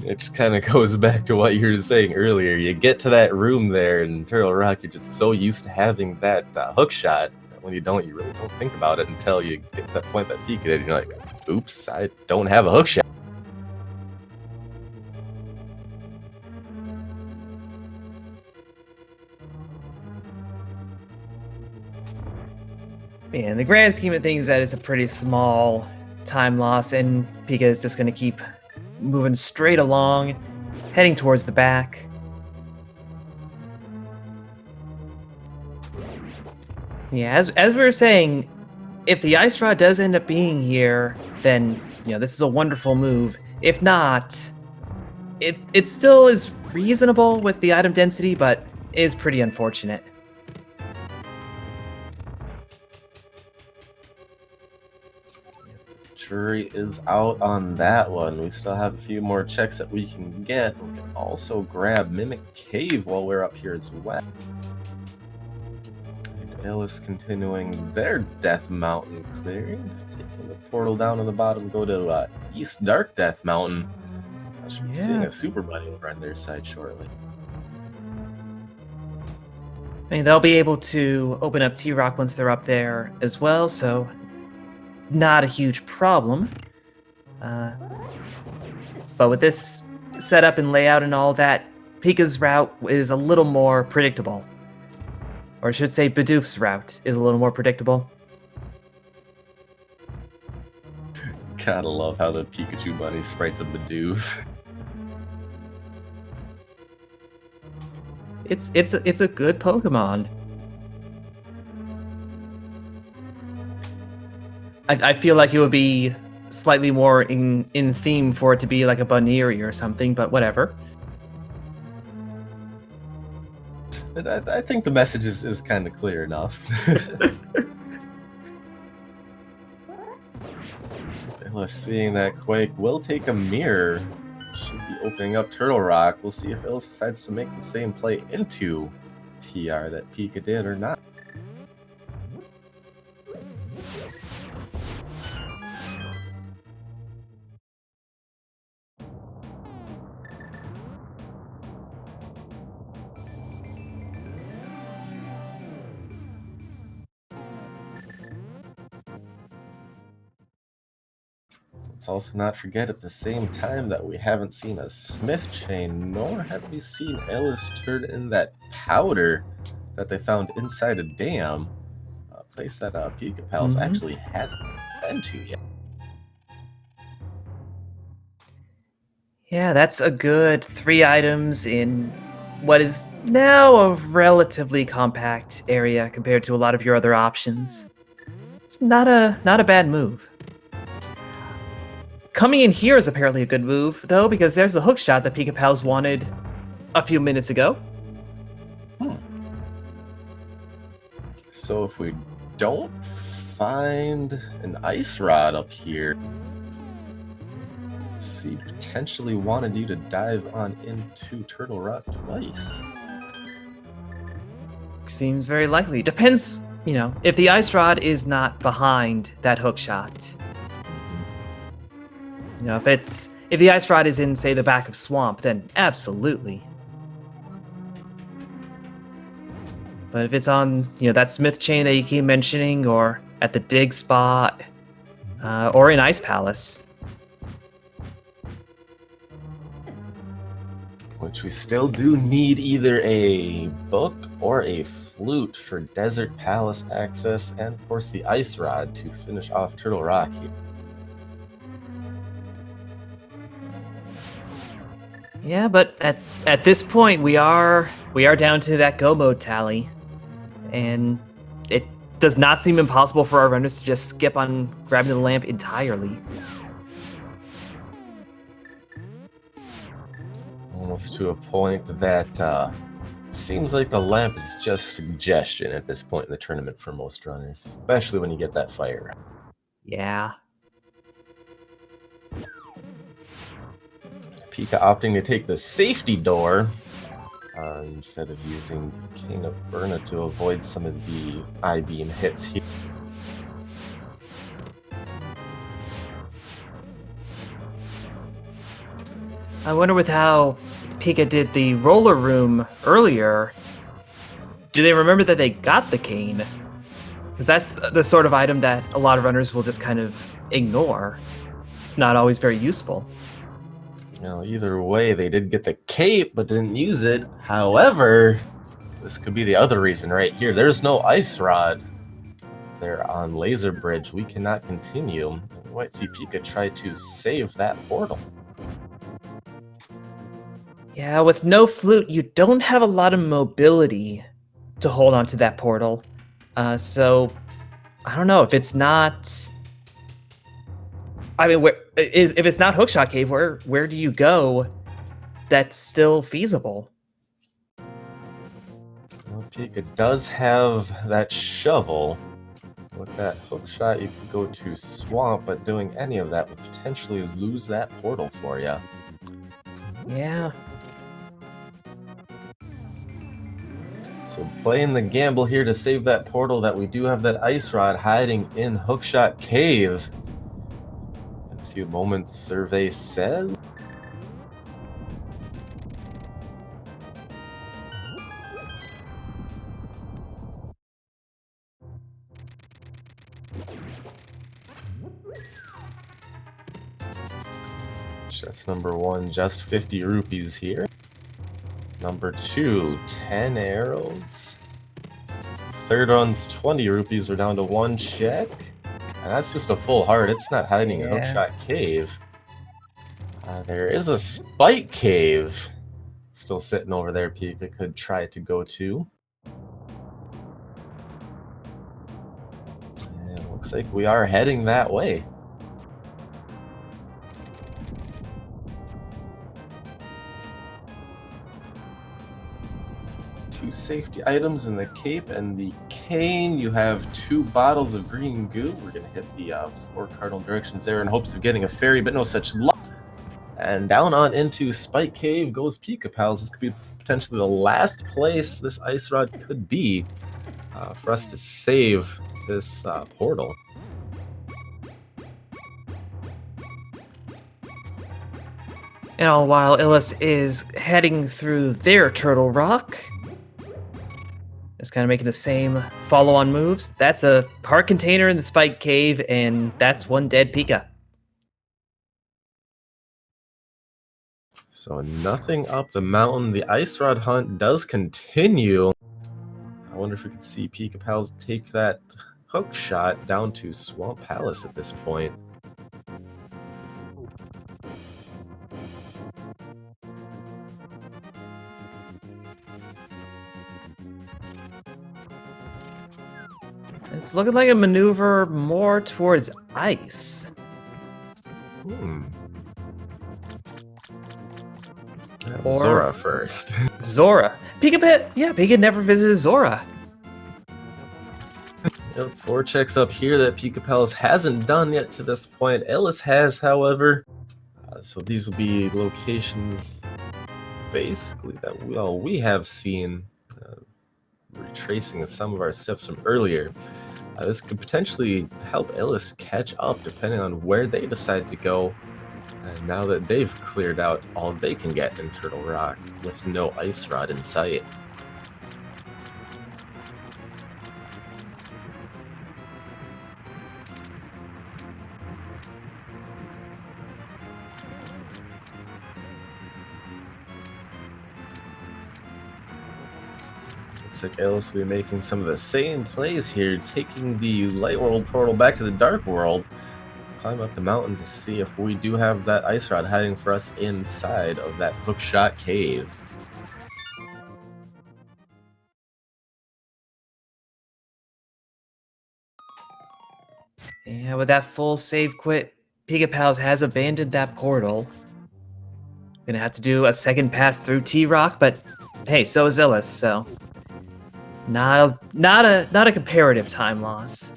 It just kind of goes back to what you were saying earlier. You get to that room there in Turtle Rock, you're just so used to having that hook shot. When you don't, you really don't think about it until you get to that point that peak it, and you're like, oops, I don't have a hook shot. Yeah, in the grand scheme of things, that is a pretty small time loss, and Pika is just going to keep moving straight along, heading towards the back. Yeah, as we were saying, if the Ice Rod does end up being here, then, this is a wonderful move. If not, it still is reasonable with the item density, but is pretty unfortunate. Jury is out on that one. We still have a few more checks that we can get. We can also grab Mimic Cave while we're up here as well. And Illus continuing their Death Mountain clearing. Taking the portal down on the bottom, go to East Dark Death Mountain. I should be seeing a Super Bunny over on their side shortly. I mean, they'll be able to open up T-Rock once they're up there as well, so not a huge problem. But with this setup and layout and all that, Pika's route is a little more predictable. Or I should say Bidoof's route is a little more predictable. Gotta love how the Pikachu bunny sprites a Bidoof. It's a good Pokemon. I feel like it would be slightly more in theme for it to be like a Baneri or something, but whatever. I think the message is kind of clear enough. Seeing that Quake will take a mirror. Should be opening up Turtle Rock. We'll see if Illus decides to make the same play into TR that Pika did or not. Let's also not forget at the same time that we haven't seen a Smith chain, nor have we seen Illus turn in that powder that they found inside a dam. A place that Pikapals actually hasn't been to yet. Yeah, that's a good 3 items in what is now a relatively compact area compared to a lot of your other options. It's not a bad move. Coming in here is apparently a good move, though, because there's the hook shot that Pikapals wanted a few minutes ago. So if we don't find an ice rod up here, he potentially wanted you to dive on into Turtle Rock twice. Seems very likely. Depends, if the ice rod is not behind that hook shot. If the ice rod is in, say, the back of Swamp, then absolutely. But if it's on, that Smith chain that you keep mentioning, or at the dig spot, or in Ice Palace, Which we still do need either a book or a flute for Desert Palace access, and of course the Ice Rod to finish off Turtle Rock here. Yeah, but at this point we are down to that go mode tally, and it does not seem impossible for our runners to just skip on grabbing the lamp entirely. Almost to a point that seems like the lamp is just suggestion at this point in the tournament for most runners, especially when you get that fire. Yeah. Pika opting to take the safety door instead of using King of Burna to avoid some of the I-beam hits here. I wonder with how Pika did the roller room earlier, do they remember that they got the cane? Because that's the sort of item that a lot of runners will just kind of ignore. It's not always very useful. Either way, they did get the cape, but didn't use it. However, this could be the other reason right here. There's no ice rod there on Laser Bridge. We cannot continue. We might see Pika try to save that portal. Yeah, with no flute, you don't have a lot of mobility to hold onto that portal. So, I don't know if it's not... I mean, if it's not Hookshot Cave, where do you go that's still feasible? Well, Pika does have that shovel. With that hookshot, you could go to Swamp, but doing any of that would potentially lose that portal for you. Yeah. So playing the gamble here to save that portal that we do have that ice rod hiding in Hookshot Cave. In a few moments, survey says. Chest number 1, just 50 rupees here. Number 2, 10 arrows. Third one's 20 rupees. We're down to 1 check. And that's just a full heart. It's not hiding in Hookshot Cave. There is a Spike Cave still sitting over there Pika could try to go to. And it looks like we are heading that way. Two safety items in the cape and the cane. You have 2 bottles of green goo. We're going to hit the 4 cardinal directions there in hopes of getting a fairy, but no such luck. And down on into Spike Cave goes Pikapals. This could be potentially the last place this ice rod could be for us to save this portal. And all while Illus is heading through their Turtle Rock, just kind of making the same follow-on moves. That's a heart container in the Spike Cave, and that's 1 dead Pika. So nothing up the mountain. The ice rod hunt does continue. I wonder if we could see Pikapals take that hook shot down to Swamp Palace at this point. It's looking like a maneuver more towards ice. Or Zora first. Zora. Pika never visited Zora. Yep, 4 checks up here that Pikapals hasn't done yet to this point. Illus has, however. So these will be locations basically that we have seen, retracing some of our steps from earlier. This could potentially help Illus catch up depending on where they decide to go. And now that they've cleared out all they can get in Turtle Rock with no ice rod in sight. Looks like Illus will be making some of the same plays here, taking the Light World portal back to the Dark World. Climb up the mountain to see if we do have that ice rod hiding for us inside of that hookshot cave. Yeah, with that full save quit, Pikapals has abandoned that portal. Gonna have to do a second pass through T-Rock, but hey, so is Illus, so not a comparative time loss.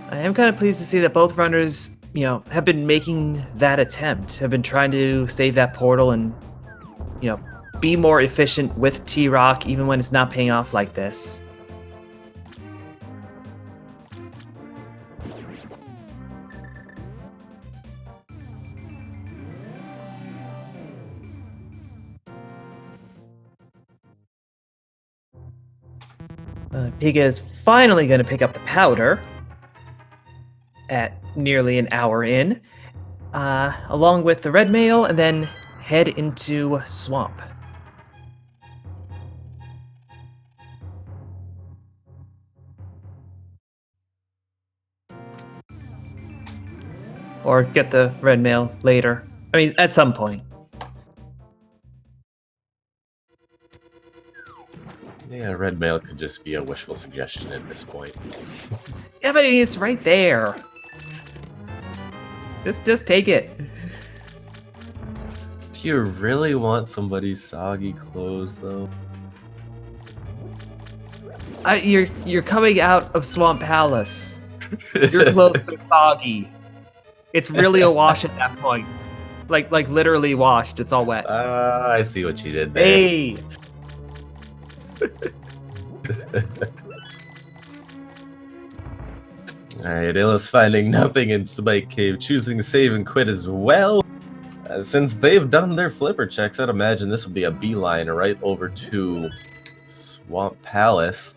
I am kind of pleased to see that both runners, have been making that attempt, have been trying to save that portal and, be more efficient with T-Rock even when it's not paying off like this. Pika is finally going to pick up the powder at nearly an hour in, along with the red mail, and then head into Swamp. Or get the red mail later. I mean, at some point. Yeah, red mail could just be a wishful suggestion at this point. Yeah, but it's right there. Just take it. Do you really want somebody's soggy clothes, though? You're coming out of Swamp Palace. Your clothes are soggy. It's really a wash at that point. Like literally washed. It's all wet. I see what you did there. Hey. Alright, Illus finding nothing in Spike Cave, choosing to save and quit as well. Since they've done their flipper checks, I'd imagine this will be a beeline right over to Swamp Palace.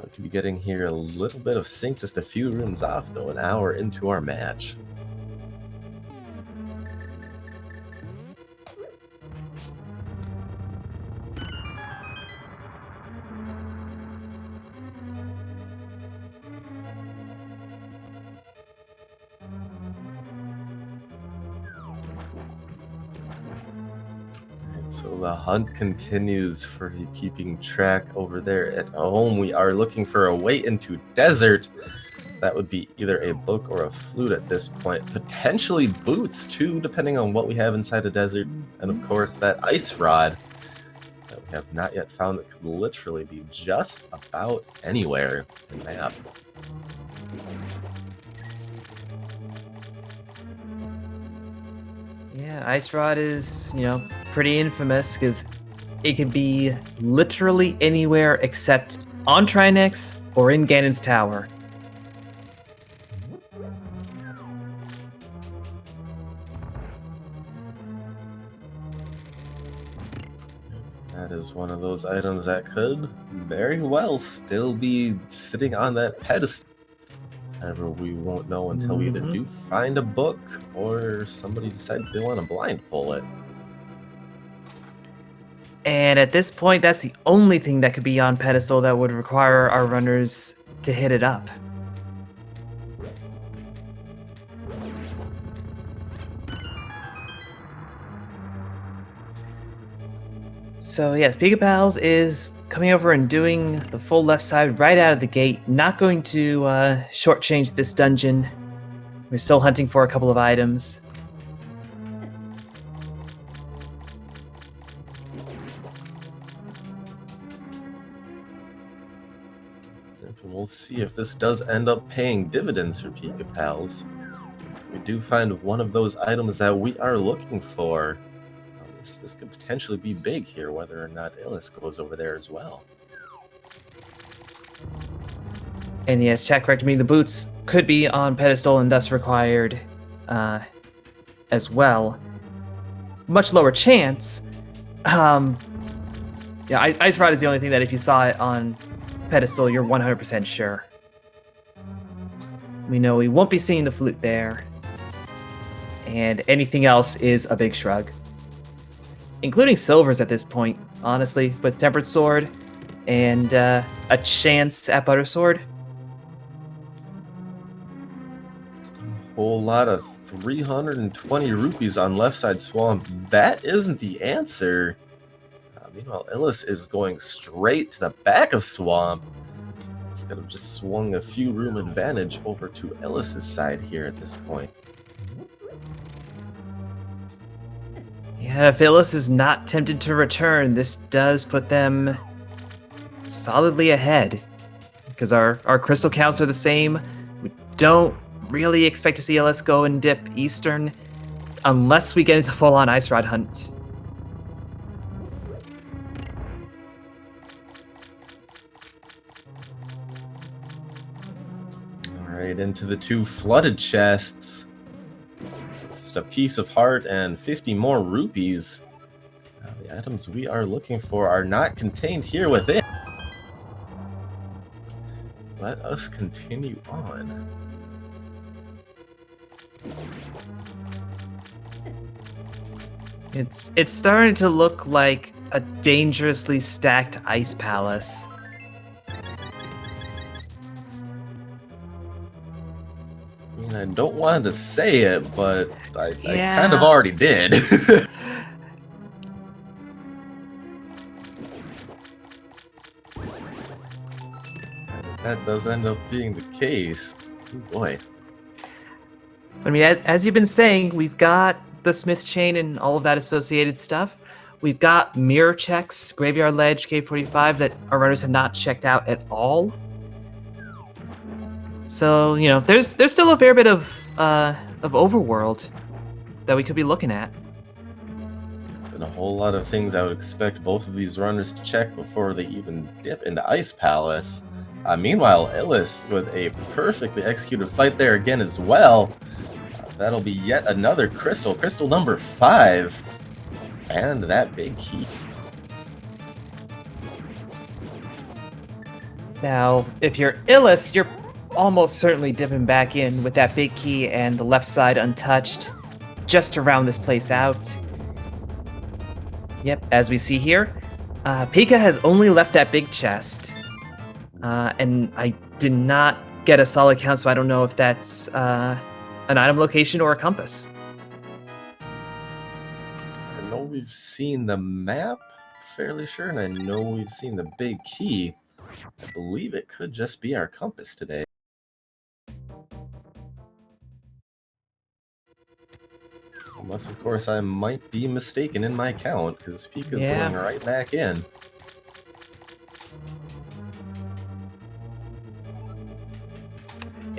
We could be getting here a little bit of sync, just a few rooms off though, an hour into our match. So the hunt continues for keeping track over there at home. We are looking for a way into desert. That would be either a book or a flute at this point. Potentially boots too, depending on what we have inside a desert. And of course that ice rod that we have not yet found that could literally be just about anywhere in the map. Yeah, Ice Rod is, pretty infamous because it can be literally anywhere except on Trinex or in Ganon's Tower. That is one of those items that could very well still be sitting on that pedestal. However, we won't know until we either do find a book or somebody decides they want to blind pull it. And at this point, that's the only thing that could be on pedestal that would require our runners to hit it up. So yes, Pikapals is coming over and doing the full left side right out of the gate. Not going to shortchange this dungeon. We're still hunting for a couple of items. We'll see if this does end up paying dividends for Pikapals. We do find one of those items that we are looking for. This could potentially be big here, whether or not Illus goes over there as well. And yes, chat corrected me. The boots could be on pedestal and thus required as well. Much lower chance. Yeah, Ice Rod is the only thing that if you saw it on pedestal, you're 100% sure. We know we won't be seeing the flute there. And anything else is a big shrug. Including silvers at this point, honestly, with Tempered Sword and a chance at Butter Sword. Whole lot of 320 rupees on left side swamp. That isn't the answer. Meanwhile, Illus is going straight to the back of swamp. It's gonna have just swung a few room advantage over to Illus's side here at this point. Yeah, if Illus is not tempted to return, this does put them solidly ahead. Because our crystal counts are the same. We don't really expect to see Illus go and dip Eastern unless we get into full-on Ice Rod hunt. Alright, into the two flooded chests. Just a piece of heart and 50 more rupees. The items we are looking for are not contained here within. Let us continue on. It's starting to look like a dangerously stacked ice palace. I mean, I don't want to say it, but I Yeah. kind of already did. That does end up being the case. Oh boy. I mean, as you've been saying, we've got the Smith chain and all of that associated stuff. We've got mirror checks, Graveyard Ledge, K45 that our runners have not checked out at all. So, you know, there's still a fair bit of overworld that we could be looking at. And a whole lot of things I would expect both of these runners to check before they even dip into Ice Palace. Meanwhile, Illus with a perfectly executed fight there again as well. That'll be yet another crystal, crystal number 5. And that big key. Now, if you're Illus, you're almost certainly dipping back in with that big key and the left side untouched, just to round this place out. Yep, as we see here, Pika has only left that big chest. And I did not get a solid count, so I don't know if that's an item location or a compass. I know we've seen the map, fairly sure, and I know we've seen the big key. I believe it could just be our compass today. Unless, of course, I might be mistaken in my count, because Pika's going right back in.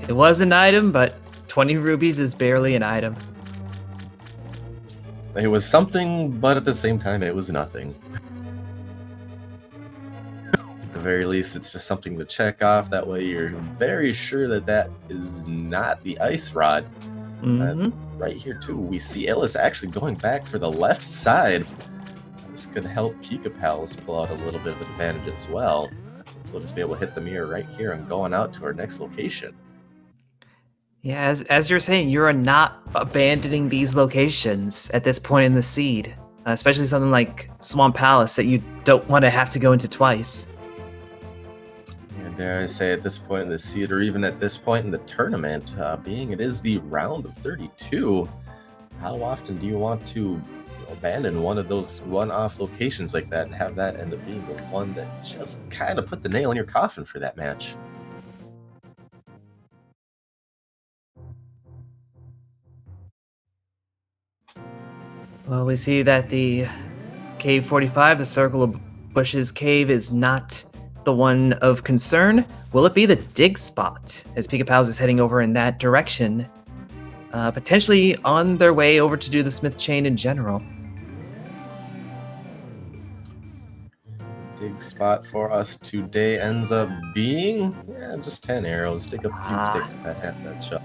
It was an item, but 20 rubies is barely an item. It was something, but at the same time, it was nothing. At the very least, it's just something to check off. That way you're very sure that that is not the ice rod. And right here, too, we see Illus actually going back for the left side. This could help Pikapals pull out a little bit of advantage as well, since we'll just be able to hit the mirror right here and going out to our next location. Yeah, as you're saying, you're not abandoning these locations at this point in the seed, especially something like Swamp Palace that you don't want to have to go into twice. Yeah, dare I say at this point in the seed, or even at this point in the tournament, being it is the round of 32, how often do you want to abandon one of those one-off locations like that and have that end up being the one that just kind of put the nail in your coffin for that match? Well, we see that the Cave 45, the Circle of Bushes cave, is not the one of concern. Will it be the dig spot, as Pikapals is heading over in that direction, potentially on their way over to do the Smith chain in general? Dig spot for us today ends up being just 10 arrows. Dig up a few sticks at that shot.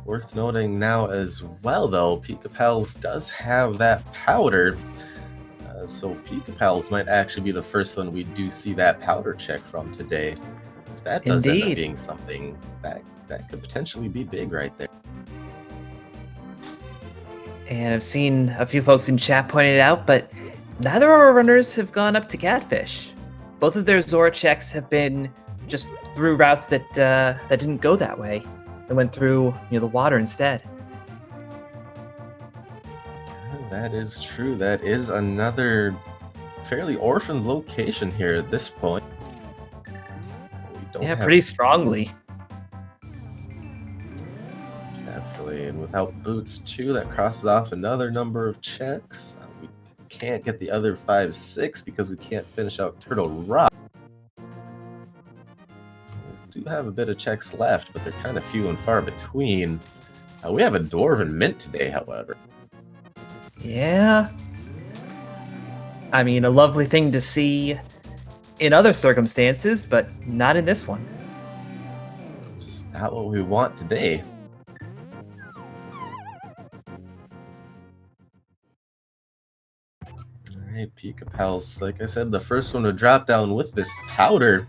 Worth noting now as well, though, Pikapals does have that powder. So Pikapals might actually be the first one we do see that powder check from today. that does end up Indeed. being something that could potentially be big right there. And I've seen a few folks in chat point it out, but neither of our runners have gone up to Catfish. Both of their Zora checks have been just through routes that didn't go that way. They went through the water instead. That is true. That is another fairly orphaned location here at this point. Yeah, pretty strongly. Definitely, and without boots too, that crosses off another number of checks. We can't get the other 5, 6 because we can't finish out Turtle Rock. We do have a bit of checks left, but they're kind of few and far between. We have a Dwarven Mint today, however. Yeah. I mean, a lovely thing to see in other circumstances, but not in this one. It's not what we want today. Alright, Pikapals. Like I said, the first one to drop down with this powder.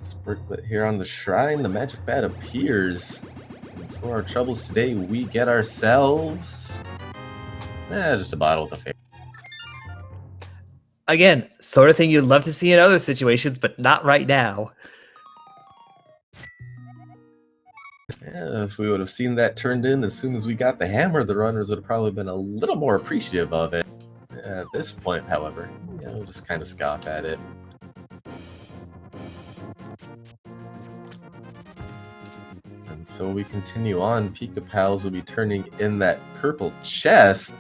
Sprinkle it here on the shrine. The magic bat appears. And for our troubles today, we get ourselves just a bottle with a face. Again, sort of thing you'd love to see in other situations, but not right now. Yeah, if we would have seen that turned in as soon as we got the hammer, the runners would have probably been a little more appreciative of it. At this point, however, we'll just kind of scoff at it. And so we continue on. Pikapals will be turning in that purple chest.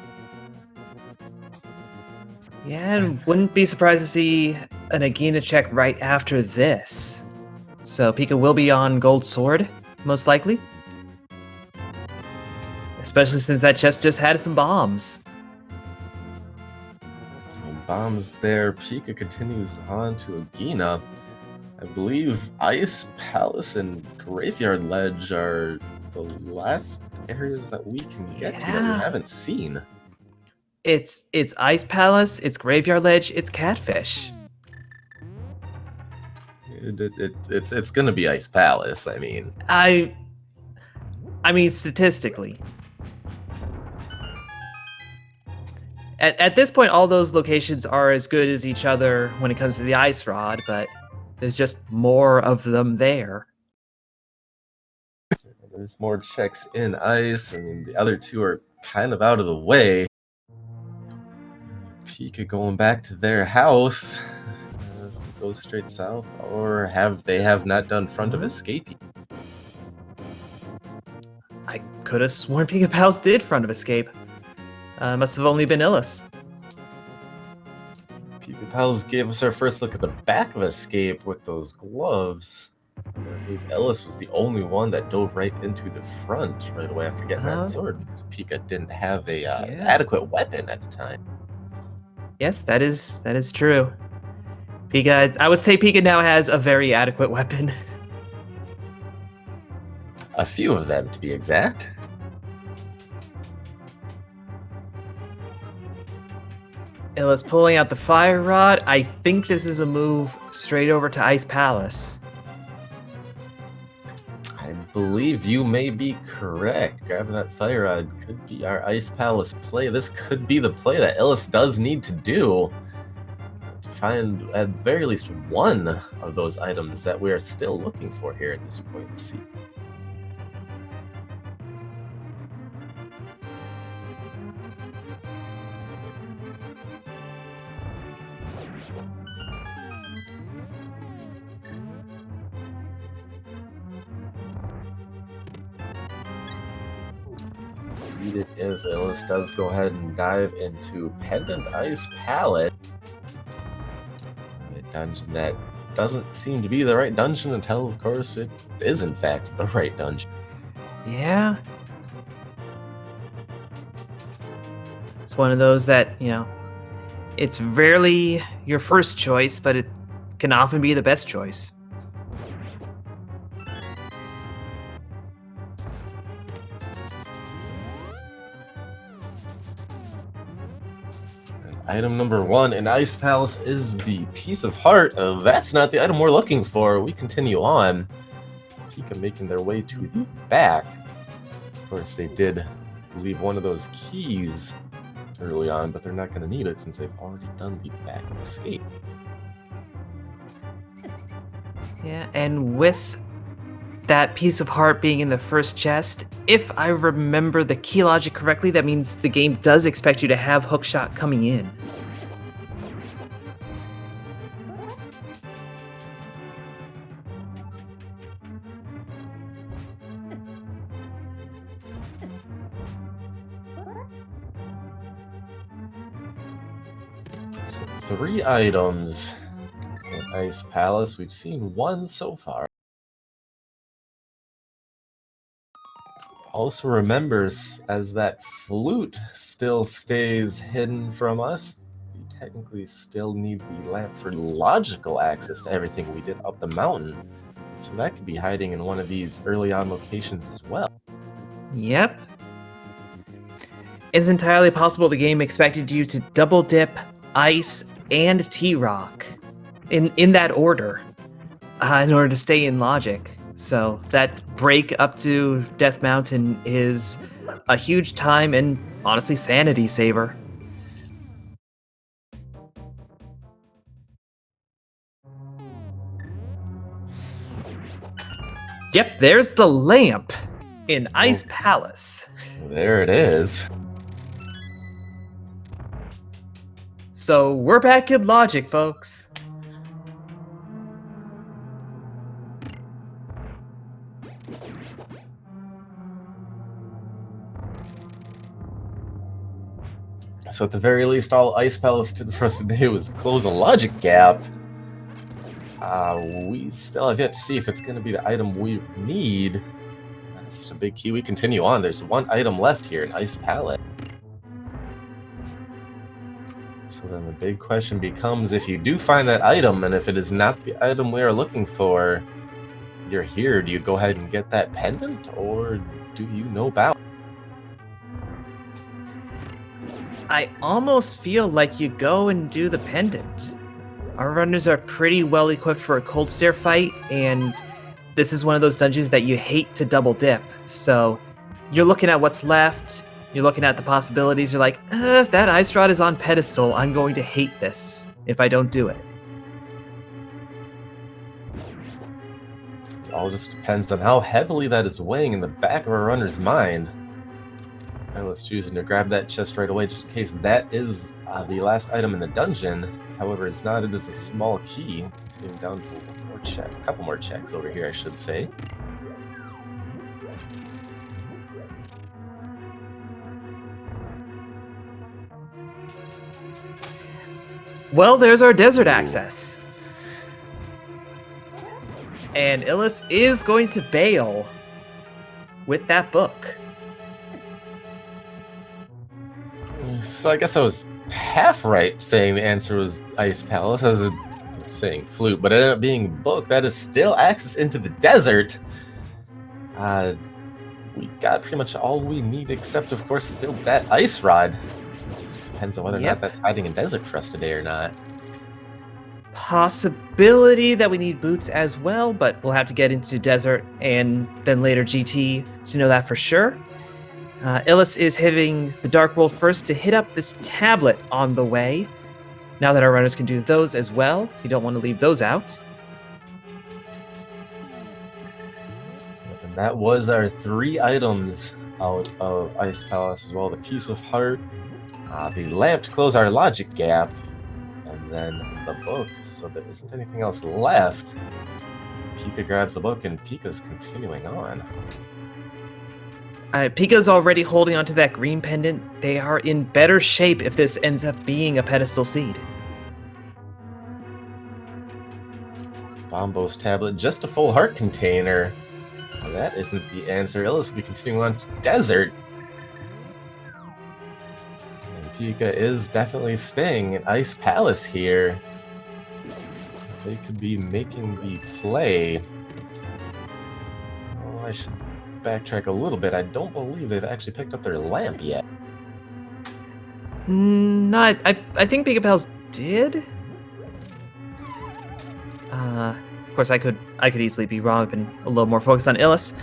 Yeah, and wouldn't be surprised to see an Agina check right after this. So Pika will be on Gold Sword, most likely. Especially since that chest just had some bombs. Some bombs there. Pika continues on to Agina. I believe Ice Palace and Graveyard Ledge are the last areas that we can get to that we haven't seen. It's Ice Palace, it's Graveyard Ledge, it's Catfish. It's gonna be Ice Palace. I mean, statistically. At this point, all those locations are as good as each other when it comes to the Ice Rod, but there's just more of them there. There's more checks in Ice. I mean, the other two are kind of out of the way. Pika going back to their house. Go straight south, or they have not done Front of Escape? I could have sworn Pikapals did Front of Escape. Must have only been Illus. Pikapals gave us our first look at the back of Escape with those gloves. I believe Illus was the only one that dove right into the front right away after getting that sword, because Pika didn't have a adequate weapon at the time. Yes, that is true. Pika, I would say Pika now has a very adequate weapon. A few of them, to be exact. Illus pulling out the fire rod. I think this is a move straight over to Ice Palace. I believe you may be correct. Grabbing that fire rod could be our Ice Palace play. This could be the play that Illus does need to do to find at very least one of those items that we are still looking for here at this point in the season. It is. Illus does go ahead and dive into Pendant Ice Palette. A dungeon that doesn't seem to be the right dungeon until, of course, it is in fact the right dungeon. Yeah. It's one of those that, it's rarely your first choice, but it can often be the best choice. Item number 1 in Ice Palace is the Piece of Heart. That's not the item we're looking for. We continue on. Pika making their way to the back. Of course, they did leave one of those keys early on, but they're not going to need it since they've already done the back escape. Yeah, and with that Piece of Heart being in the first chest, if I remember the key logic correctly, that means the game does expect you to have hookshot coming in. So 3 items in Ice Palace. We've seen 1 so far. Also remembers, as that flute still stays hidden from us, we technically still need the lamp for logical access to everything we did up the mountain. So that could be hiding in one of these early on locations as well. Yep. It's entirely possible the game expected you to double dip Ice and T-Rock in that order in order to stay in logic. So that break up to Death Mountain is a huge time and honestly sanity saver. Yep, there's the lamp in Ice Palace. There it is. So we're back in logic, folks. So at the very least, all Ice Palace did for us today was close a logic gap. We still have yet to see if it's going to be the item we need. That's just a big key. We continue on. There's 1 item left here in Ice Palace. So then the big question becomes, if you do find that item, and if it is not the item we are looking for, you're here, do you go ahead and get that pendant, or do you know about? I almost feel like you go and do the pendant. Our runners are pretty well equipped for a cold stare fight, and this is one of those dungeons that you hate to double dip. So you're looking at what's left, you're looking at the possibilities, you're like, if that ice rod is on pedestal, I'm going to hate this if I don't do it. It all just depends on how heavily that is weighing in the back of our runner's mind. Let's choosing to grab that chest right away just in case that is the last item in the dungeon. However, it's not. It is a small key. Getting down to a couple more checks over here, I should say. Well, there's our desert access. And Illus is going to bail with that book. So I guess I was half right saying the answer was Ice Palace. I was saying flute, but it ended up being book. That is still access into the desert. We got pretty much all we need, except of course still that ice rod. It just depends on whether or not that's hiding in desert for us today or not. Possibility that we need boots as well, but we'll have to get into desert and then later GT to know that for sure. Illus is hitting the Dark World first to hit up this tablet on the way. Now that our runners can do those as well, we don't want to leave those out. And that was our 3 items out of Ice Palace as well. The Piece of Heart, the lamp to close our logic gap, and then the book. So there isn't anything else left. Pika grabs the book and Pika's continuing on. Pika's already holding onto that green pendant. They are in better shape if this ends up being a pedestal seed. Bombo's tablet, just a full heart container. Well, that isn't the answer. Illus will be continuing on to desert. And Pika is definitely staying in Ice Palace here. They could be making the play. Oh, I should backtrack a little bit. I don't believe they've actually picked up their lamp yet. No, I think Pikapals did. Of course, I could easily be wrong. I've been a little more focused on Illus.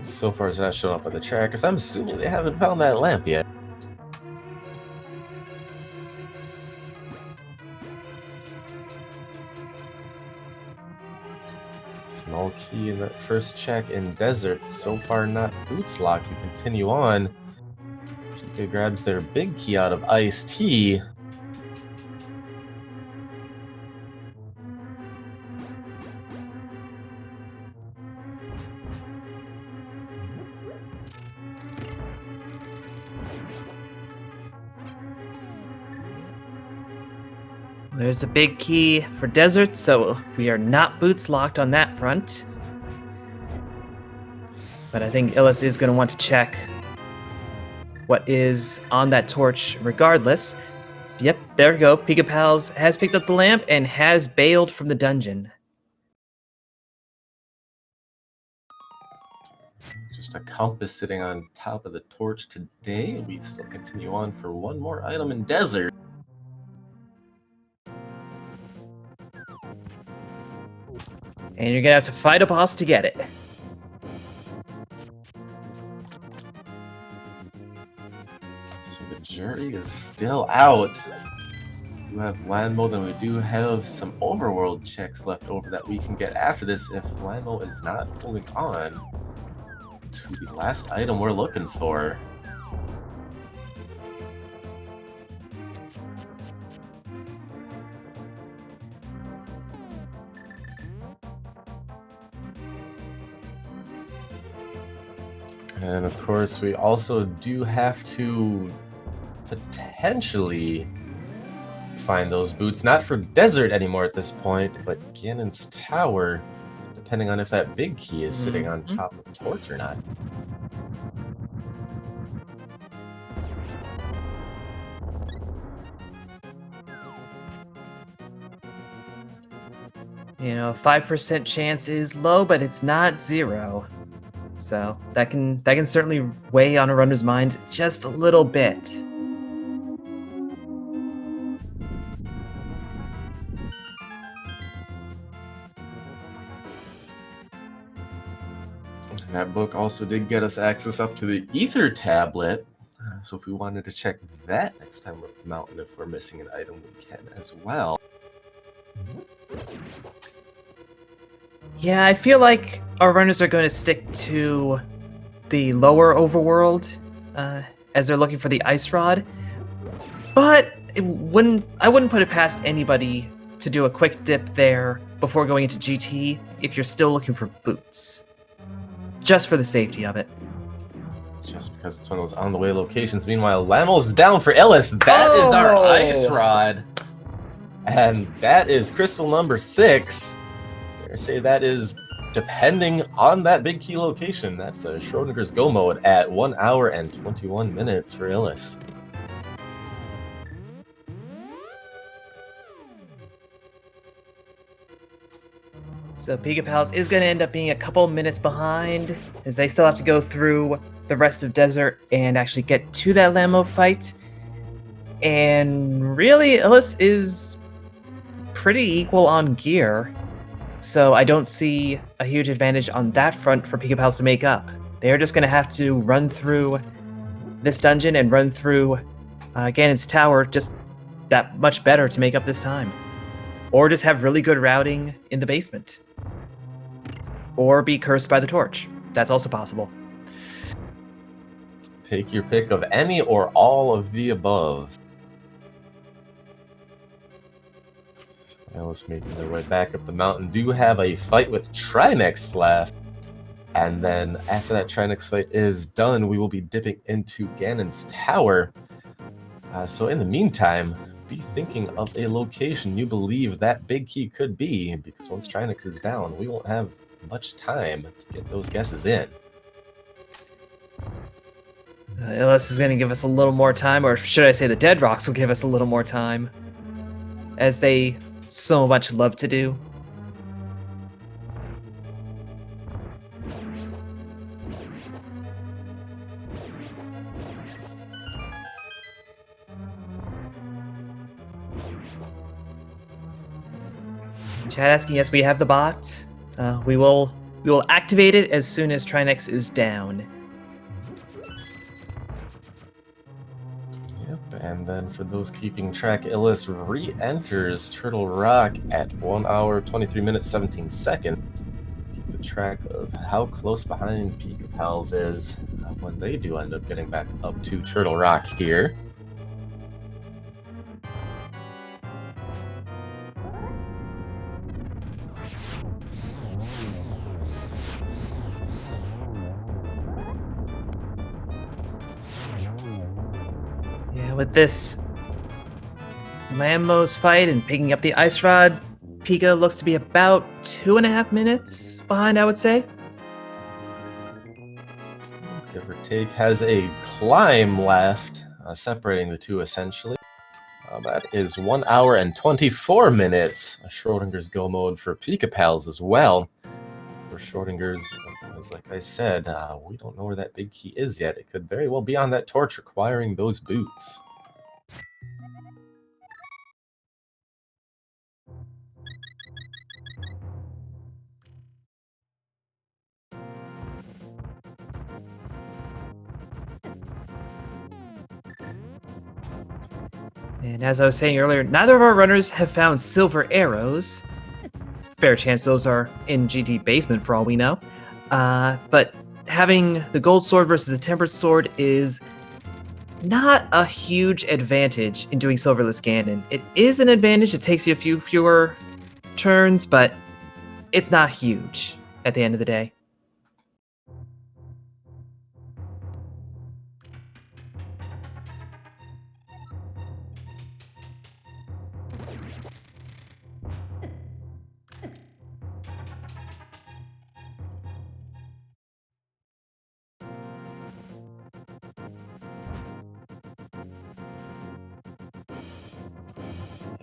So far, it's not showing up on the trackers. I'm assuming they haven't found that lamp yet. Small key in that first check in desert. So far, not boots locked. We continue on. Chica grabs their big key out of iced tea. There's the big key for desert, so we are not boots locked on that front. But I think Illus is going to want to check what is on that torch regardless. Yep, there we go. Pikapals has picked up the lamp and has bailed from the dungeon. Just a compass sitting on top of the torch today. We still continue on for one more item in desert. And you're going to have to fight a boss to get it. So the jury is still out. We have land mode, and we do have some overworld checks left over that we can get after this if land mode is not holding on to the last item we're looking for. And of course, we also do have to potentially find those boots, not for desert anymore at this point, but Ganon's tower, depending on if that big key is sitting on top of the torch or not. You know, 5% chance is low, but it's not 0. So that can certainly weigh on a runner's mind just a little bit. That book also did get us access up to the Ether tablet. So if we wanted to check that next time we're up the mountain, if we're missing an item, we can as well. Yeah, I feel like our runners are going to stick to the lower overworld as they're looking for the ice rod. But I wouldn't put it past anybody to do a quick dip there before going into GT if you're still looking for boots. Just for the safety of it. Just because it's one of those on-the-way locations. Meanwhile, Lamel's down for Illus. That is our ice rod. And that is crystal number 6. Dare say that is depending on that big key location. That's a Schrodinger's Go mode at 1 hour and 21 minutes for Illus. So Pikapals is going to end up being a couple minutes behind as they still have to go through the rest of Desert and actually get to that Lamo fight. And really, Illus is pretty equal on gear, so I don't see a huge advantage on that front for Pikapals to make up. They're just going to have to run through this dungeon and run through Ganon's tower just that much better to make up this time. Or just have really good routing in the basement. Or be cursed by the torch. That's also possible. Take your pick of any or all of the above. Illus making their way back up the mountain. Do have a fight with Trinex left. And then after that Trinex fight is done, we will be dipping into Ganon's tower. So in the meantime, be thinking of a location you believe that big key could be, because once Trinex is down, we won't have much time to get those guesses in. Illus is going to give us a little more time, or should I say the Dead Rocks will give us a little more time, as they so much love to do. Chat asking, yes, we have the bot. We will activate it as soon as Trinex is down. Yep, and then for those keeping track, Illus re-enters Turtle Rock at 1 hour, 23 minutes, 17 seconds. Keep track of how close behind Pikapals is when they do end up getting back up to Turtle Rock here. Yeah, with this Lambos fight and picking up the Ice Rod, Pika looks to be about 2.5 minutes behind, I would say. Give or take, has a climb left, separating the two essentially. That is 1 hour and 24 minutes. Schrodinger's go mode for Pikapals as well. For Schrodinger's, as like I said, we don't know where that big key is yet. It could very well be on that torch requiring those boots. And as I was saying earlier, neither of our runners have found silver arrows. Fair chance those are in GT basement for all we know. But having the gold sword versus the tempered sword is not a huge advantage in doing silverless Ganon. It is an advantage. It takes you a few fewer turns, but it's not huge at the end of the day.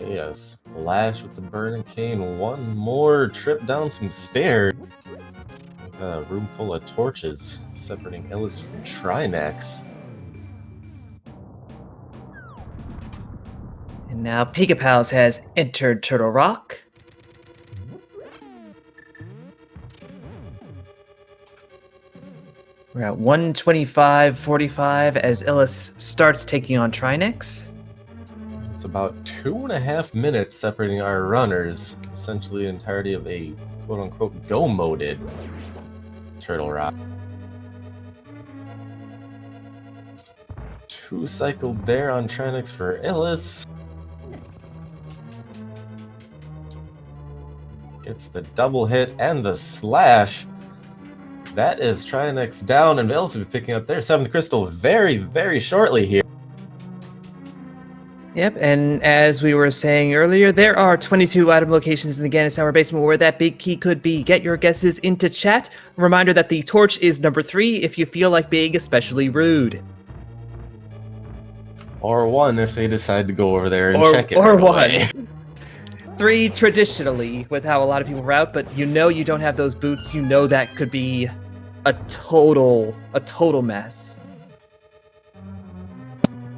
Yes, Flash with the burning cane. One more trip down some stairs. We've got a room full of torches separating Illus from Trinex. And now Pikapals has entered Turtle Rock. We're at 125.45 as Illus starts taking on Trinex. It's about 2.5 minutes separating our runners, essentially the entirety of a quote-unquote go-moded Turtle Rock. 2 cycled there on Trinex for Illus. Gets the double hit and the slash. That is Trinex down, and Illus will be picking up their 7th crystal very, very shortly here. Yep, and as we were saying earlier, there are 22 item locations in the Ganon Tower basement where that big key could be. Get your guesses into chat. Reminder that the torch is number 3 if you feel like being especially rude. Or 1 if they decide to go over there and check it. Or right 1. away. 3 traditionally, with how a lot of people route, but you know you don't have those boots. You know that could be a total mess.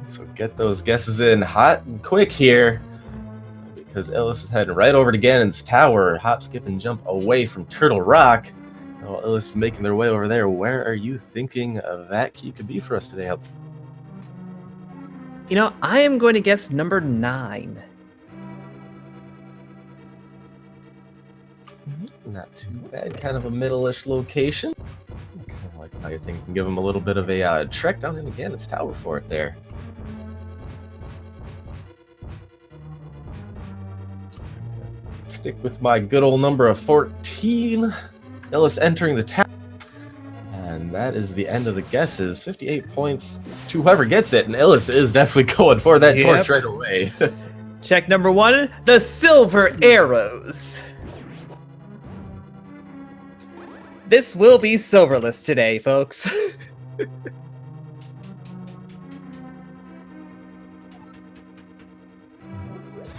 So get those guesses in hot and quick here, because Illus is heading right over to Ganon's tower, hop, skip, and jump away from Turtle Rock. While Illus is making their way over there, where are you thinking that key could be for us today? You know, I am going to guess number 9. Not too bad, kind of a middle-ish location. Kind of like how you think you can give them a little bit of a trek down into Ganon's tower for it there. Stick with my good old number of 14. Illus entering the tower. And that is the end of the guesses. 58 points to whoever gets it. And Illus is definitely going for that torch right away. Check number 1, the silver arrows. This will be silverless today, folks.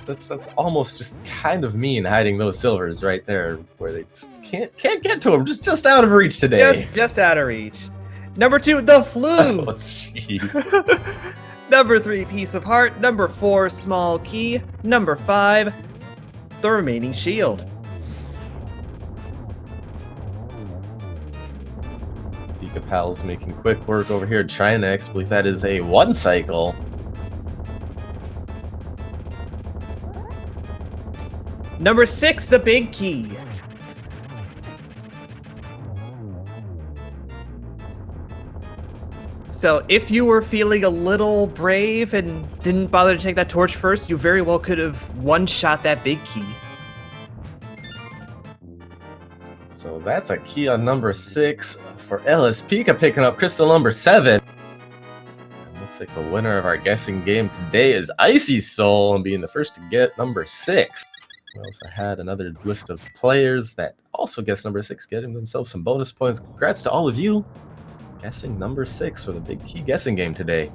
That's almost just kind of mean, hiding those silvers right there where they just can't get to them, just out of reach today. Just out of reach. Number 2, the flute. Oh, jeez. Number 3, piece of heart. Number 4, small key. Number 5, the remaining shield. Pikapals making quick work over here. Trinex, I believe that is a 1 cycle. Number 6, the big key. So if you were feeling a little brave and didn't bother to take that torch first, you very well could have one-shot that big key. So that's a key on number 6 for Illus. Pika picking up crystal number 7. Looks like the winner of our guessing game today is Icy Soul, and being the first to get number 6. We also had another list of players that also guessed number 6, getting themselves some bonus points. Congrats to all of you guessing number 6 for the big key guessing game today.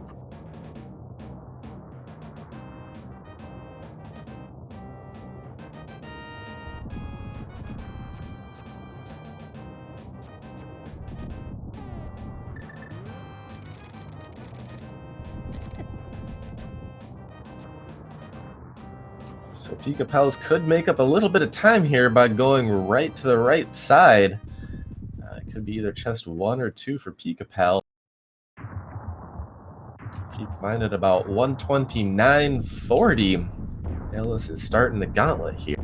So Pikapals could make up a little bit of time here by going right to the right side. It could be either chest 1 or 2 for Pikapal. Keep in mind at about 129.40. Illus is starting the gauntlet here.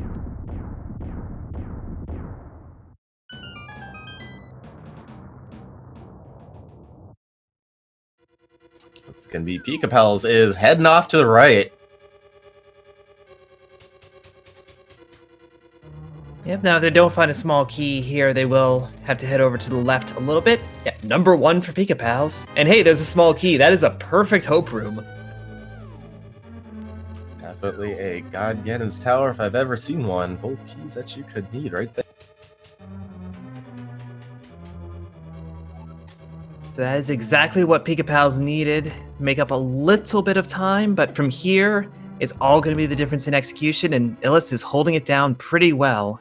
It's going to be Pikapals is heading off to the right. Yep, now if they don't find a small key here, they will have to head over to the left a little bit. Yeah, number 1 for Pikapals. And hey, there's a small key. That is a perfect hope room. Definitely a God Ganon's Tower if I've ever seen one. Both keys that you could need right there. So that is exactly what Pikapals needed. Make up a little bit of time, but from here, it's all going to be the difference in execution, and Illus is holding it down pretty well.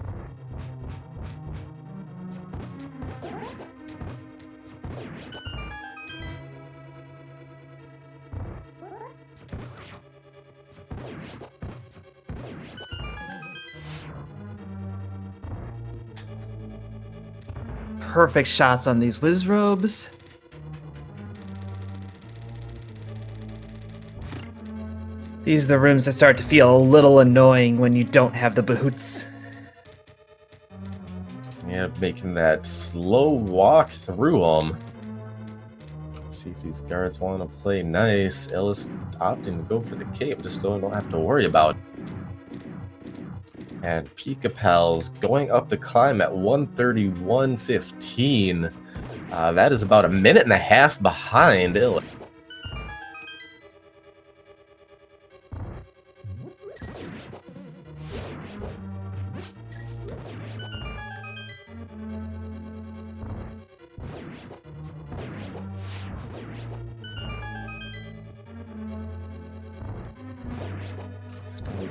Perfect shots on these Wizrobes. These are the rooms that start to feel a little annoying when you don't have the boots. Yeah, making that slow walk through them. Let's see if these guards want to play nice. Illus opting to go for the cape, just so I don't have to worry about it. And Pikapals going up the climb at 131.15. That is about a minute and a half behind Illus.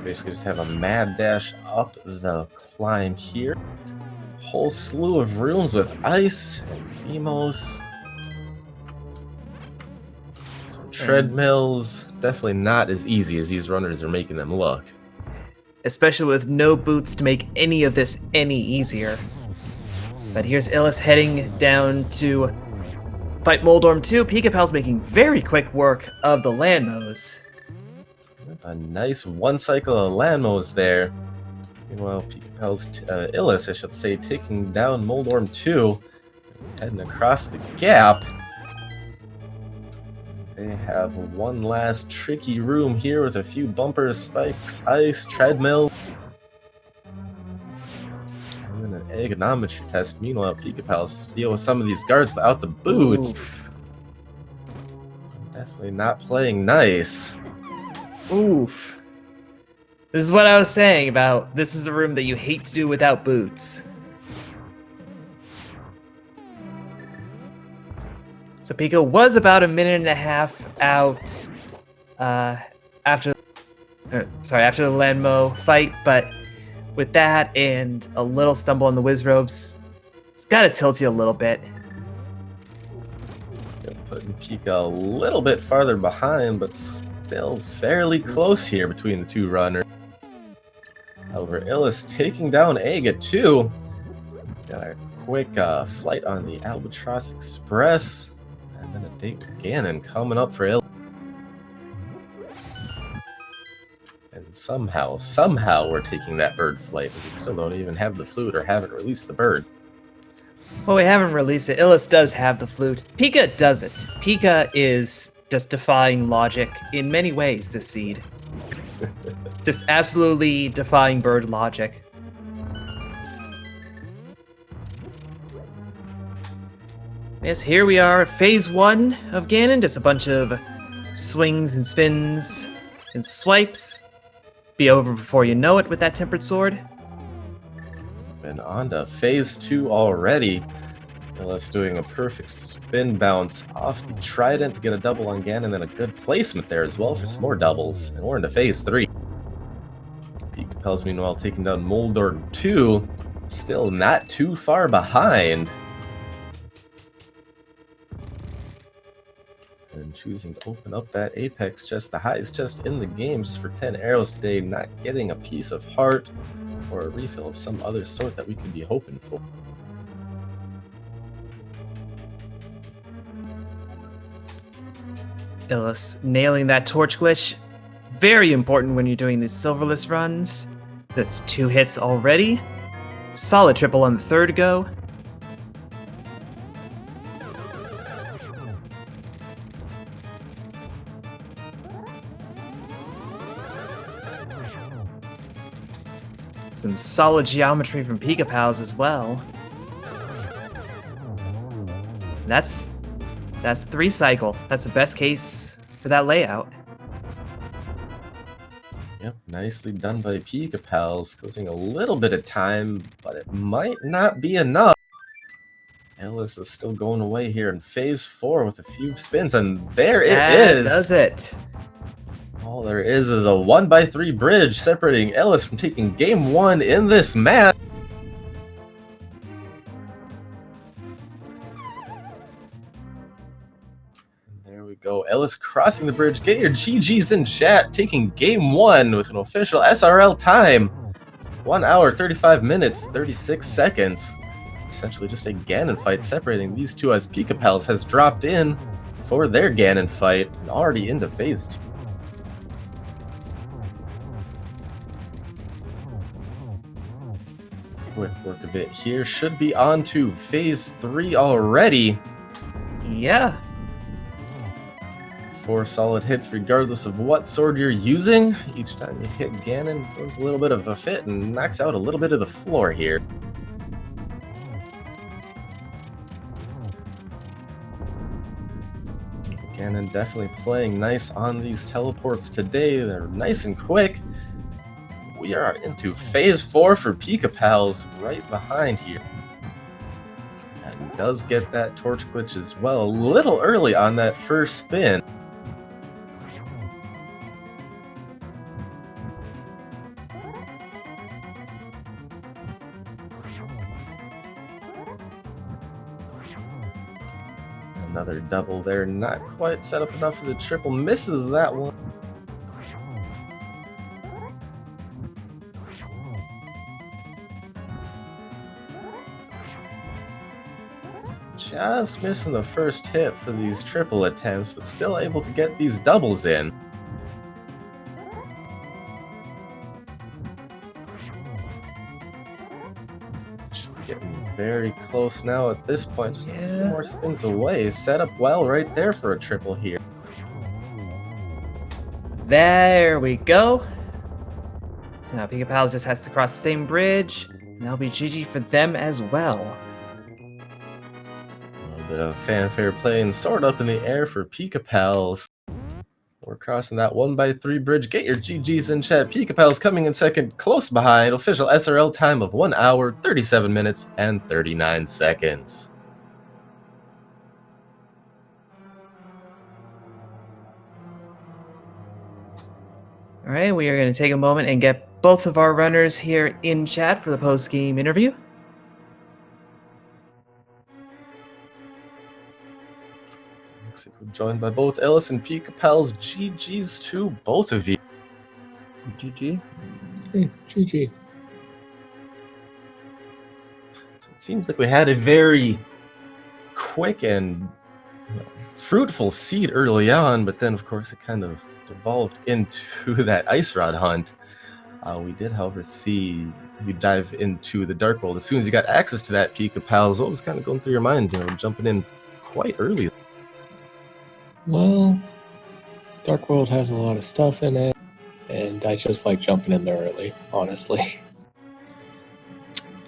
Basically just have a mad dash up the climb here. Whole slew of rooms with ice and Emos. Some treadmills. Definitely not as easy as these runners are making them look. Especially with no boots to make any of this any easier. But here's Illus heading down to fight Moldorm 2. Pikapal's making very quick work of the Landmos. A nice 1 cycle of Landmos there. Meanwhile, Pikapal's Illus, I should say, taking down Moldorm 2, heading across the gap. They have one last tricky room here with a few bumpers, spikes, ice, treadmill, and then an ergonometry test. Meanwhile, Pikapal's deal with some of these guards without the boots. Oof. Definitely not playing nice. Oof. This is what I was saying about this is a room that you hate to do without boots. So Pika was about a minute and a half out after the Landmo fight, but with that and a little stumble on the Wizrobes, it's got to tilt you a little bit. Putting Pika a little bit farther behind, but still fairly close here between the two runners. However, Illus taking down Aga too. Got a quick flight on the Albatross Express, and then a date with Ganon coming up for Illus. And somehow we're taking that bird flight. We still don't even have the flute or haven't released the bird. Well, we haven't released it. Illus does have the flute. Pika doesn't. Pika is just defying logic in many ways, this seed. Just absolutely defying bird logic. Yes, here we are, phase 1 of Ganon. Just a bunch of swings and spins and swipes. Be over before you know it with that tempered sword. Been on to phase 2 already. Illus doing a perfect spin bounce off the trident to get a double on Ganon, and then a good placement there as well for some more doubles. And we're into phase 3. Pikapals meanwhile taking down Moldor 2. Still not too far behind. And choosing to open up that Apex chest, the highest chest in the game, just for 10 arrows today, not getting a piece of heart or a refill of some other sort that we could be hoping for. Illus nailing that torch glitch. Very important when you're doing these silverless runs. That's 2 hits already. Solid triple on the third go. Some solid geometry from Pikapals as well. That's 3 cycle. That's the best case for that layout. Yep, nicely done by Pikapals, causing a little bit of time, but it might not be enough. Illus is still going away here in phase 4 with a few spins, and there it is! That does it. All there is a 1x3 bridge separating Illus from taking game 1 in this match. There we go. Illus crossing the bridge. Get your GGs in chat. Taking game 1 with an official SRL time. 1 hour, 35 minutes, 36 seconds. Essentially just a Ganon fight separating these two, as Pikapals has dropped in for their Ganon fight and already into phase 2. Quick work of it here. Should be on to phase 3 already. Yeah. 4 solid hits regardless of what sword you're using. Each time you hit Ganon, throws a little bit of a fit and knocks out a little bit of the floor here. Ganon definitely playing nice on these teleports today. They're nice and quick. We are into phase 4 for Pikapals right behind here. And does get that torch glitch as well, a little early on that first spin. Another double there, not quite set up enough for the triple, misses that one. Just missing the first hit for these triple attempts, but still able to get these doubles in. Getting very close now at this point, just a few more spins away. Set up well right there for a triple here. There we go. So now Pikapals just has to cross the same bridge, and that'll be GG for them as well. Bit of fanfare playing sword up in the air for Pikapals. We're crossing that 1x3 bridge. Get your GGs in chat. Pikapals coming in second, close behind. Official SRL time of 1 hour, 37 minutes, and 39 seconds. All right, we are going to take a moment and get both of our runners here in chat for the post-game interview. We're joined by both Illus and Pikapals. GGs to both of you. GG. Hey, GG. So seems like we had a very quick and fruitful seed early on, but then, of course, it kind of devolved into that ice rod hunt. We did, however, see you dive into the Dark World. As soon as you got access to that, Pikapals, what was kind of going through your mind, jumping in quite early? Well, Dark World has a lot of stuff in it, and I just like jumping in there early, honestly.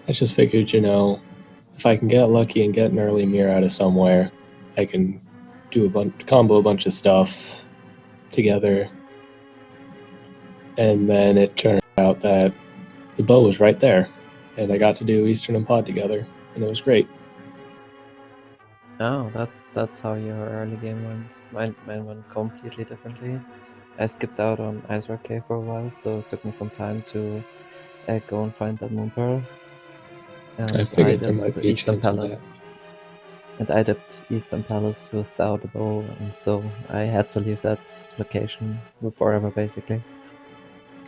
I just figured, if I can get lucky and get an early mirror out of somewhere, I can combo a bunch of stuff together. And then it turned out that the bow was right there, and I got to do Eastern and Pod together, and it was great. Oh, that's how your early game went. Mine went completely differently. I skipped out on Ice Rock Cave for a while, so it took me some time to go and find that Moon Pearl. And I figured there dipped might to be a Eastern chance of Palace. that. And I dipped Eastern Palace without a bow, and so I had to leave that location forever, basically.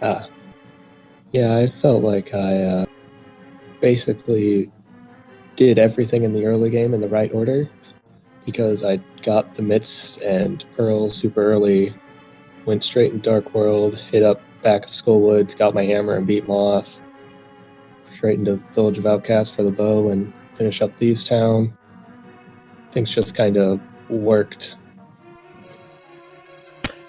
Yeah, I felt like I basically did everything in the early game in the right order, because I got the Mitts and Pearl super early, went straight in Dark World, hit up back of Skullwoods, got my hammer and beat Moth, straight into Village of Outcasts for the bow, and finish up Thieves Town. Things just kind of worked.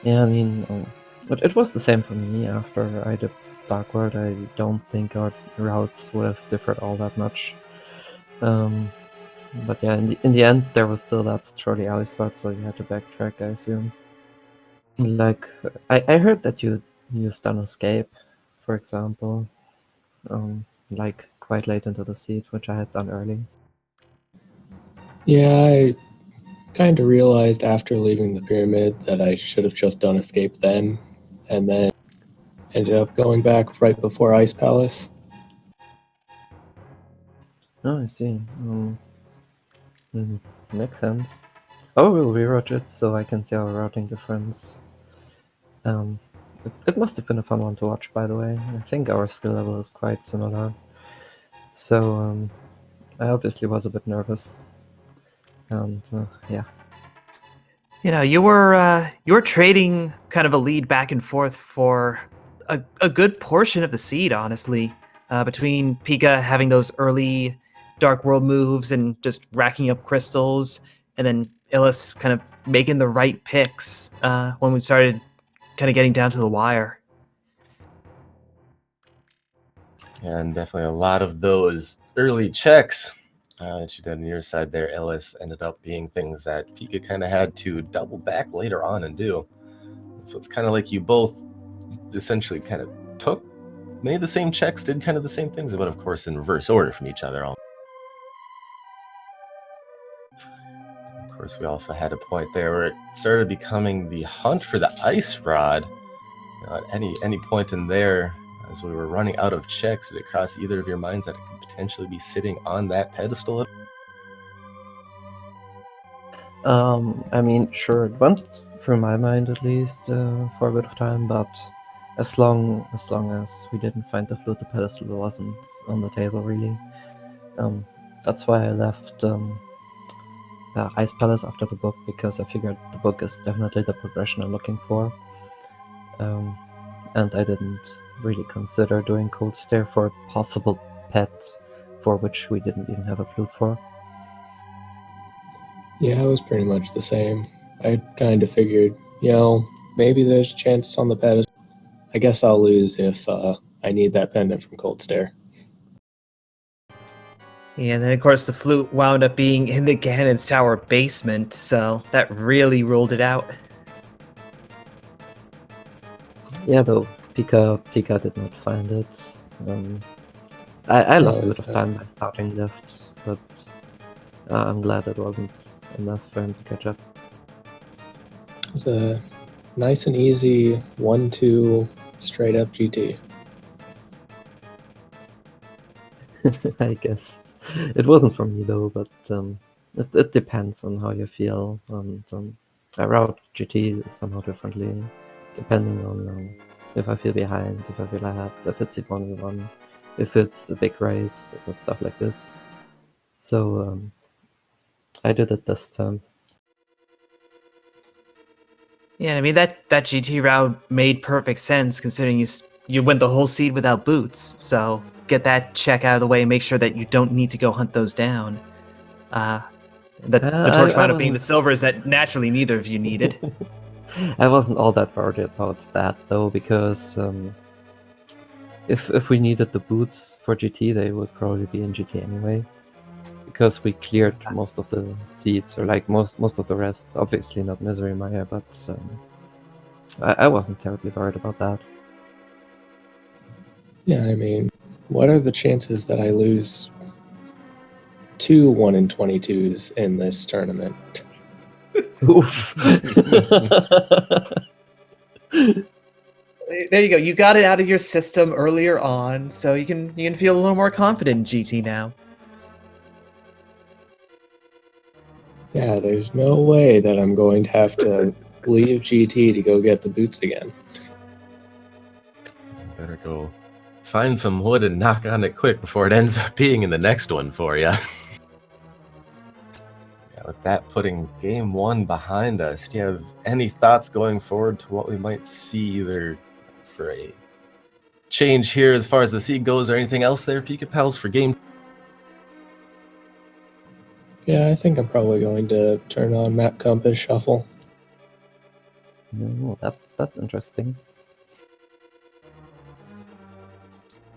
Yeah, I mean, but it was the same for me after I dipped Dark World. I don't think our routes would have differed all that much. But yeah, in the end, there was still that trolley alley spot, so you had to backtrack, I assume. Like, I heard that you've done Escape, for example, like quite late into the seed, which I had done early. Yeah, I kind of realized after leaving the pyramid that I should have just done Escape then, and then ended up going back right before Ice Palace. Oh, I see. Makes sense. Oh, we'll rewatch it so I can see our routing difference. It must have been a fun one to watch, by the way. I think our skill level is quite similar. So, I obviously was a bit nervous. And, yeah. You were trading kind of a lead back and forth for a good portion of the seed, honestly, between Pika having those early Dark World moves and just racking up crystals, and then Illus kind of making the right picks when we started kind of getting down to the wire. And definitely a lot of those early checks that you did on your side there, Illus, ended up being things that Pika kind of had to double back later on and do. So it's kind of like you both essentially kind of made the same checks, did kind of the same things, but of course in reverse order from each other. Of course, we also had a point there where it started becoming the hunt for the ice rod. At any point in there, as we were running out of checks, did it cross either of your minds that it could potentially be sitting on that pedestal? I mean, sure, it went through my mind at least for a bit of time, but as long as we didn't find the flute, the pedestal wasn't on the table, really. That's why I left Ice Palace after the book, because I figured the book is definitely the progression I'm looking for. And I didn't really consider doing Cold Stare for a possible pet for which we didn't even have a flute for. Yeah, it was pretty much the same. I kind of figured, maybe there's a chance on the pedestal. I guess I'll lose if I need that pendant from Cold Stare. And then, of course, the flute wound up being in the Ganon's Tower basement, so that really ruled it out. Yeah, though Pika did not find it. I lost a bit of time by starting left, but I'm glad it wasn't enough for him to catch up. It was a nice and easy 1-2 straight up GT. I guess it wasn't for me though, but it depends on how you feel, and I route GT somehow differently depending on if I feel behind, if I feel ahead, if it's a 1v1, if it's a big race, or stuff like this. So I did it this time. Yeah, I mean that GT route made perfect sense considering you went the whole seed without boots. So get that check out of the way and make sure that you don't need to go hunt those down. The torch wound up being the silvers that naturally neither of you needed. I wasn't all that worried about that though, because if we needed the boots for GT, they would probably be in GT anyway. Because we cleared most of the seeds, or like most of the rest. Obviously not Misery Mire, but I wasn't terribly worried about that. Yeah, I mean, what are the chances that I lose 2 1 in 22s in this tournament? Oof. There you go. You got it out of your system earlier on, so you can feel a little more confident in GT now. Yeah, there's no way that I'm going to have to leave GT to go get the boots again. Better go find some wood and knock on it quick before it ends up being in the next one for you. With that putting game 1 behind us, do you have any thoughts going forward to what we might see either for a change here as far as the seed goes or anything else there, Pikapals, for game? Yeah, I think I'm probably going to turn on Map Compass Shuffle. No, that's interesting.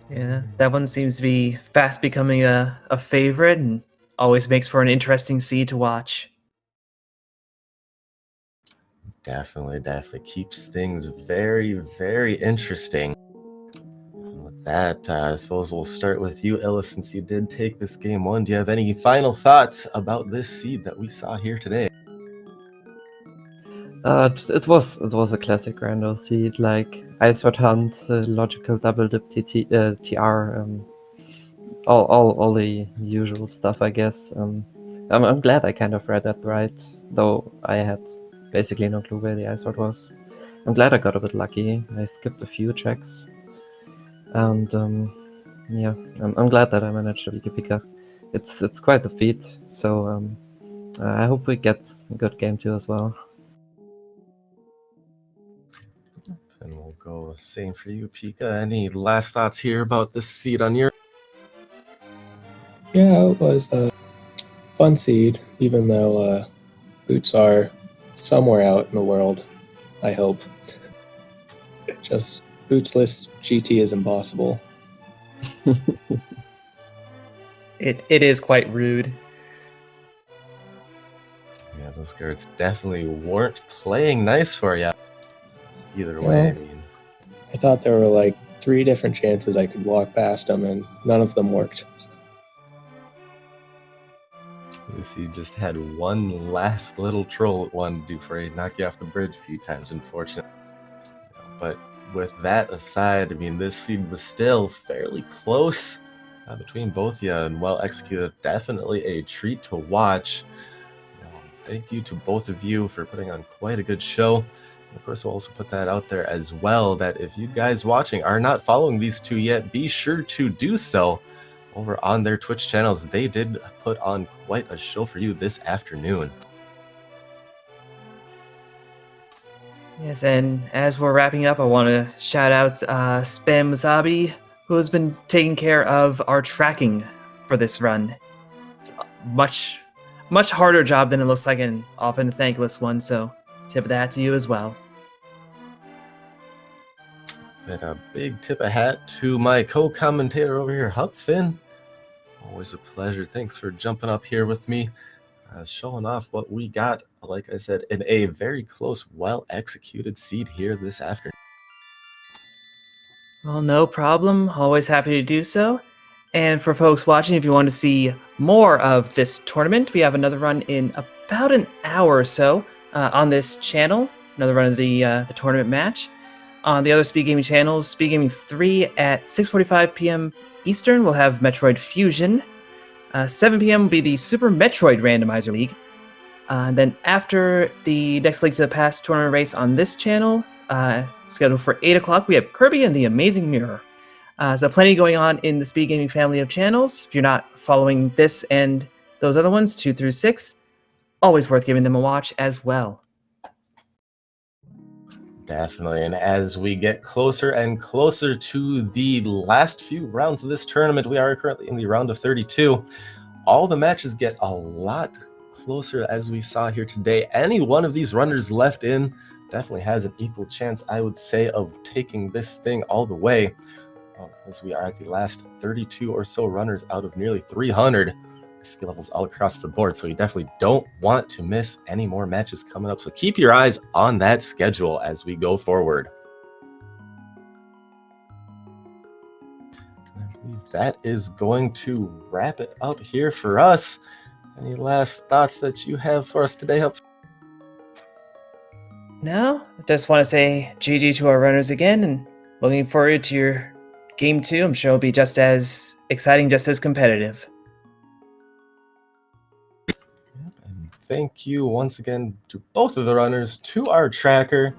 Yeah, that one seems to be fast becoming a favorite and always makes for an interesting seed to watch. Definitely keeps things very, very interesting. And with that, I suppose we'll start with you, Illus, since you did take this game 1. Do you have any final thoughts about this seed that we saw here today? It was a classic rando seed, like Ice Sword Hunt, logical double dip TR, all the usual stuff, I guess. I'm glad I kind of read that right, though I had basically no clue where the Ice Sword was. I'm glad I got a bit lucky. I skipped a few checks, and yeah, I'm glad that I managed to pick up. It's quite a feat, so I hope we get a good game 2 as well. And we'll go same for you, Pika. Any last thoughts here about this seed on your? Yeah, it was a fun seed, even though boots are somewhere out in the world, I hope. Just bootsless GT is impossible. It is quite rude. Yeah, those guards definitely weren't playing nice for you. Either way, I mean, I thought there were like 3 different chances I could walk past them, and none of them worked. you just had one last little troll it wanted to do for you, knock you off the bridge a few times, unfortunately. But with that aside, I mean, this seed was still fairly close between both of you and well executed. Definitely a treat to watch. Thank you to both of you for putting on quite a good show. Of course, we'll also put that out there as well, that if you guys watching are not following these two yet, be sure to do so over on their Twitch channels. They did put on quite a show for you this afternoon. Yes, and as we're wrapping up, I want to shout out Spam Musabi, who has been taking care of our tracking for this run. It's a much harder job than it looks like, and often a thankless one, so tip of that to you as well. And a big tip of hat to my co-commentator over here, Huck Finn. Always a pleasure. Thanks for jumping up here with me, showing off what we got, like I said, in a very close, well-executed seed here this afternoon. Well, no problem. Always happy to do so. And for folks watching, if you want to see more of this tournament, we have another run in about an hour or so on this channel. Another run of the tournament match. On the other Speed Gaming channels, Speed Gaming 3 at 6:45 p.m. Eastern, we'll have Metroid Fusion. 7 p.m. will be the Super Metroid Randomizer League. Then after the next Link to the Past tournament race on this channel, scheduled for 8 o'clock, we have Kirby and the Amazing Mirror. So plenty going on in the Speed Gaming family of channels. If you're not following this and Those other ones, 2 through 6, always worth giving them a watch as well. Definitely, and as we get closer and closer to the last few rounds of this tournament, we are currently in the round of 32. All the matches get a lot closer as we saw here today. Any one of these runners left in definitely has an equal chance, I would say, of taking this thing all the way. As we are at the last 32 or so runners out of nearly 300 skill levels all across the board. So you definitely don't want to miss any more matches coming up. So keep your eyes on that schedule as we go forward. I believe that is going to wrap it up here for us. Any last thoughts that you have for us today, Hup? No, I just want to say GG to our runners again, and looking forward to your game 2. I'm sure it'll be just as exciting, just as competitive. And thank you once again to both of the runners, to our tracker.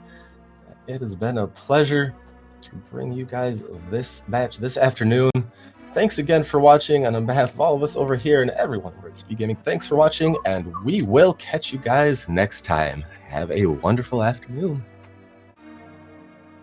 It has been a pleasure to bring you guys this match this afternoon. Thanks again for watching, and on behalf of all of us over here and everyone over at Speed Gaming, thanks for watching, and we will catch you guys next time. Have a wonderful afternoon.